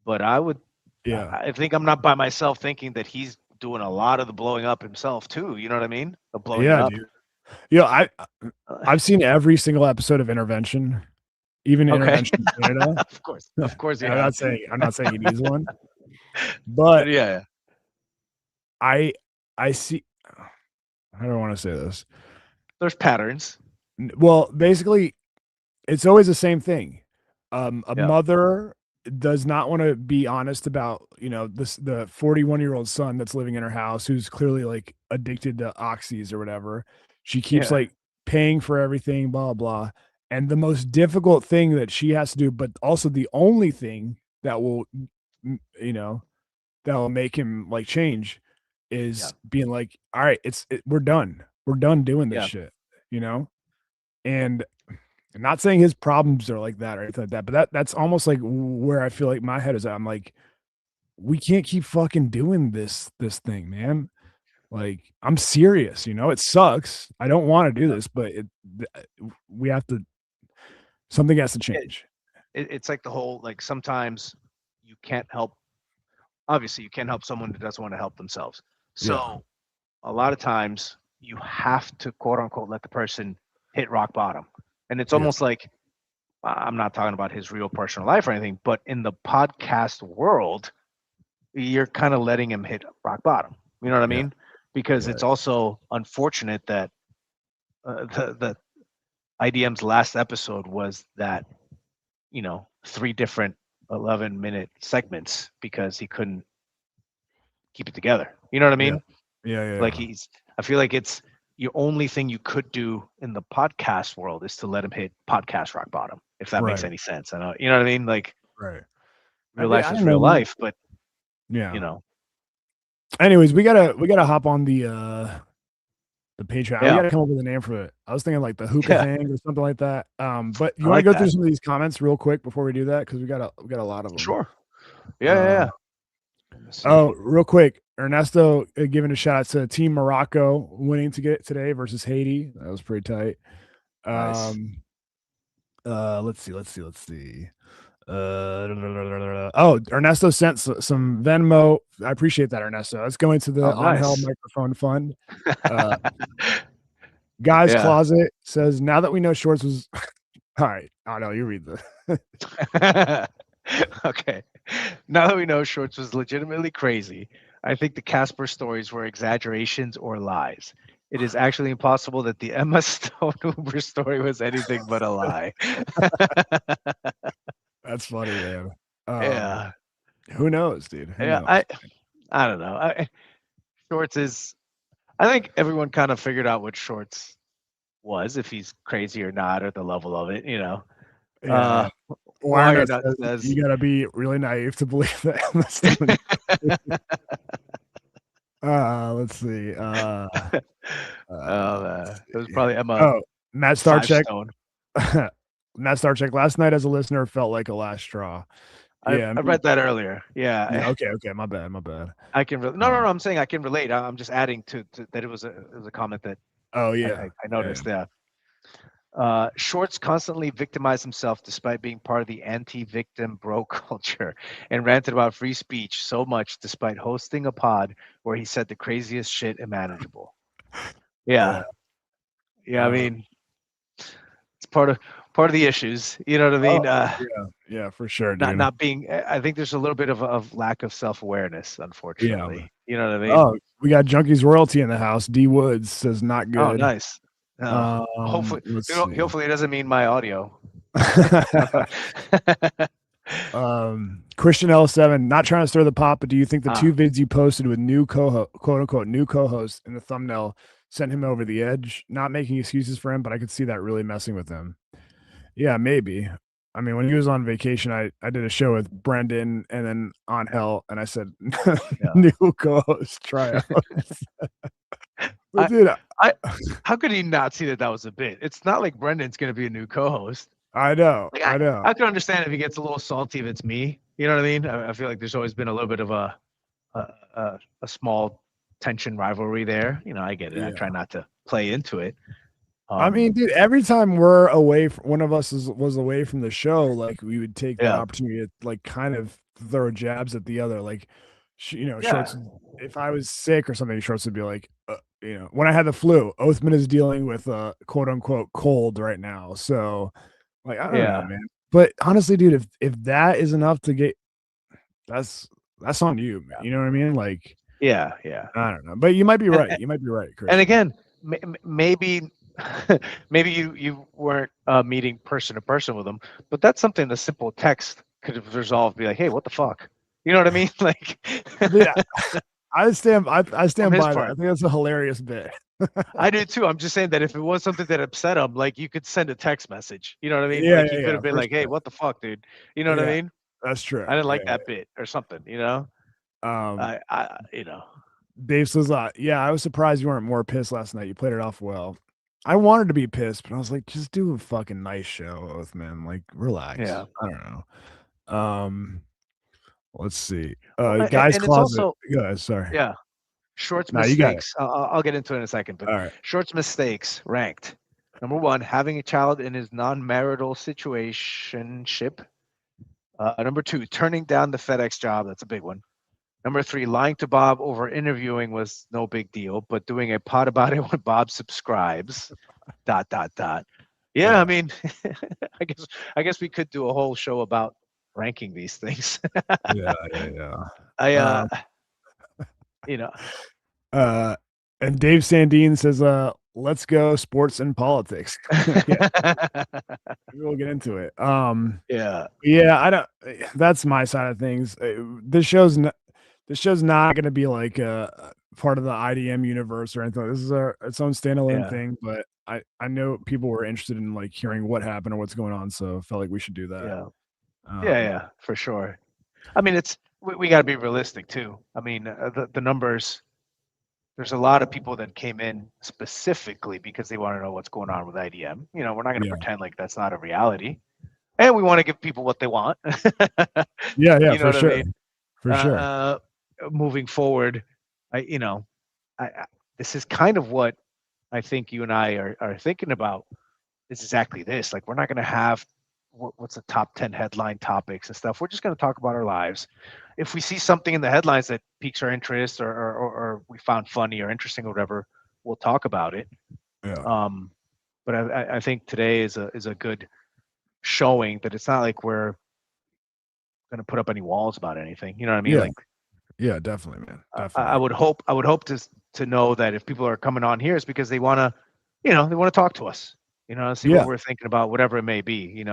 but I would. Yeah. I think I'm not by myself thinking that he's doing a lot of the blowing up himself too. You know what I mean? The blowing it Yeah, up. dude. You know, I've seen every single episode of Intervention, even Okay. Intervention Canada. Of course, you I'm have. not saying he needs one, but Yeah. I see. I don't want to say this. There's patterns. Well, basically, it's always the same thing. A Yeah. mother does not want to be honest about, you know, the 41-year-old son that's living in her house who's clearly like addicted to oxys or whatever. She keeps Yeah. like paying for everything, blah blah. And the most difficult thing that she has to do, but also the only thing that will, you know, that will make him like change is being like, all right, we're done. We're done doing this Yeah. shit, you know? And I'm not saying his problems are like that or anything like that, but that's almost like where I feel like my head is at. I'm like, we can't keep fucking doing this thing, man. Like, I'm serious, you know, it sucks. I don't want to do this, but we have to, something has to change. It's like the whole like sometimes you can't help. Obviously, you can't help someone who doesn't want to help themselves. So a lot of times you have to quote unquote let the person hit rock bottom, and it's almost like I'm not talking about his real personal life or anything, but in the podcast world, you're kind of letting him hit rock bottom. You know what I mean? Because it's also unfortunate that the IDM's last episode was that, you know, 3 different 11-minute segments because he couldn't keep it together. You know what I mean? Yeah. Like I feel like it's the only thing you could do in the podcast world is to let him hit podcast rock bottom, if that makes Right. any sense. I know, you know what I mean? Like Right. real life is real life, but yeah. you know. Anyways, we gotta hop on the Patreon. We Yeah. gotta come up with a name for it. I was thinking like the hookah hang or something like that. But you I want like to go that. through some of these comments real quick before we do that? Because we got a lot of them. Sure. Yeah. Oh, real quick. Ernesto giving a shout out to Team Morocco winning to get today versus Haiti. That was pretty tight. Nice. Let's see. Oh, Ernesto sent some Venmo. I appreciate that, Ernesto. Let's go into the On Hell Microphone Fund. Guys Closet says, now that we know Shorts was all right. Oh no, you read the okay. Now that we know Shorts was legitimately crazy, I think the Casper stories were exaggerations or lies. It is actually impossible that the Emma Stone Uber story was anything but a lie. That's funny, man. Yeah. Who knows, dude? Who knows? I don't know. Shorts is. I think everyone kind of figured out what Shorts was, if he's crazy or not, or the level of it. You know. Yeah. Wired says you gotta be really naive to believe that Emma Stone. Let's see. It was probably Emma. Oh, Matt Starcheck. Matt Starcheck. Last night as a listener felt like a last straw. Yeah, I read that earlier. Yeah. Okay. My bad. I can no. I'm saying I can relate. I'm just adding to that. It was a comment that. Oh yeah. I noticed that. Shorts constantly victimized himself despite being part of the anti-victim bro culture and ranted about free speech so much despite hosting a pod where he said the craziest shit imaginable. Yeah. I mean, it's part of the issues. You know what I mean? Yeah, for sure. Dude. Not being. I think there's a little bit of lack of self-awareness, unfortunately. Yeah. You know what I mean? Oh, we got Junkies Royalty in the house. D Woods says not good. Oh, nice. Hopefully it doesn't mean my audio. Christian L7, not trying to stir the pot, but do you think the 2 vids you posted with new quote unquote new co-host in the thumbnail sent him over the edge? Not making excuses for him, but I could see that really messing with him. Yeah, maybe. I mean, when he was on vacation, I did a show with Brendan and then On Hell, and I said new co-host tryouts. But dude, How could he not see that was a bit? It's not like Brendan's going to be a new co-host. I know, Like I know. I can understand if he gets a little salty if it's me. You know what I mean? I feel like there's always been a little bit of a small tension rivalry there. You know, I get it. I Yeah. try not to play into it. I mean, dude, every time we're away, one of us was away from the show, like we would take that Yeah. opportunity to like kind of throw jabs at the other. Like, you know, Yeah. Shorts. If I was sick or something, Shorts would be like, you know, when I had the flu, Othman is dealing with a quote unquote cold right now. So, like, I don't know, man. But honestly, dude, if that is enough to get, that's on you, man. You know what I mean? Like, yeah. I don't know, but you might be right. You might be right, Chris. And again, maybe maybe you weren't meeting person to person with them, but that's something the simple text could have resolved. Be like, hey, what the fuck? You know what I mean? Like, yeah, I stand by that. I think that's a hilarious bit. I do too. I'm just saying that if it was something that upset him, like you could send a text message. You know what I mean? Yeah, like you could have been like, hey, what the fuck, dude? You know what I mean? That's true. I didn't like that bit or something. You know? I you know. Dave says, yeah, I was surprised you weren't more pissed last night. You played it off well. I wanted to be pissed, but I was like, just do a fucking nice show, Othman. Like, relax. Yeah. I don't know. Let's see. Well, Guy's and Closet. It's also, sorry. Yeah. Short's No, you got it. mistakes. I'll get into it in a second. But All right. Short's mistakes ranked. Number 1, having a child in his non-marital situationship. Number 2, turning down the FedEx job. That's a big one. Number 3, lying to Bob over interviewing was no big deal, but doing a pod about it when Bob subscribes. ... Yeah, I mean, I guess we could do a whole show about ranking these things. yeah. You know. And Dave Sandine says, let's go sports and politics. Yeah. We'll get into it. Yeah, I don't, that's my side of things. This show's not going to be like part of the IDM universe or anything. This is its own standalone thing, but I know people were interested in like hearing what happened or what's going on, so I felt like we should do that. Yeah, for sure. I mean, we got to be realistic too. I mean, the numbers. There's a lot of people that came in specifically because they want to know what's going on with IDM. You know, we're not going to pretend like that's not a reality, and we want to give people what they want. Yeah, you know for what sure. I mean? For sure. Moving forward, this is kind of what I think you and I are thinking about. Is exactly this. Like, we're not going to have what's the top 10 headline topics and stuff. We're just going to talk about our lives. If we see something in the headlines that piques our interest or we found funny or interesting or whatever, we'll talk about it. Yeah. But I think today is a good showing that it's not like we're going to put up any walls about anything. You know what I mean? Yeah. Like, yeah, definitely, man. Definitely. I would hope to know that if people are coming on here, it's because they want to, they want to talk to us, see what we're thinking about, whatever it may be,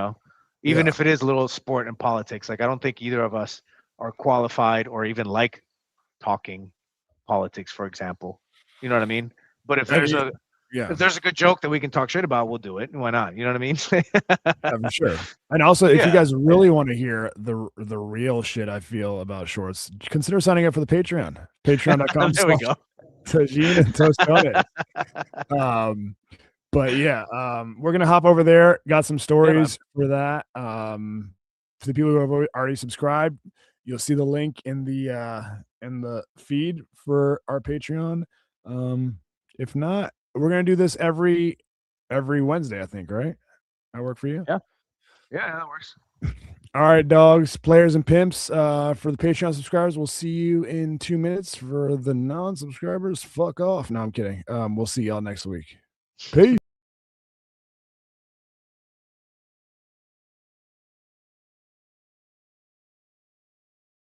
even if it is a little sport and politics. Like, I don't think either of us are qualified or even like talking politics, for example. You know what I mean? But if there's a good joke that we can talk shit about, we'll do it. And why not? You know what I mean? For sure. And also, if you guys really want to hear the real shit I feel about Shorts, consider signing up for the Patreon. Patreon.com. There we go. Tajin and Tostones. But yeah, we're gonna hop over there. Got some stories for that. For the people who have already subscribed, you'll see the link in the feed for our Patreon. If not, we're gonna do this every Wednesday, I think, right? That work for you? Yeah, that works. All right, dogs, players, and pimps. For the Patreon subscribers, we'll see you in 2 minutes. For the non-subscribers, fuck off. No, I'm kidding. We'll see y'all next week. Peace.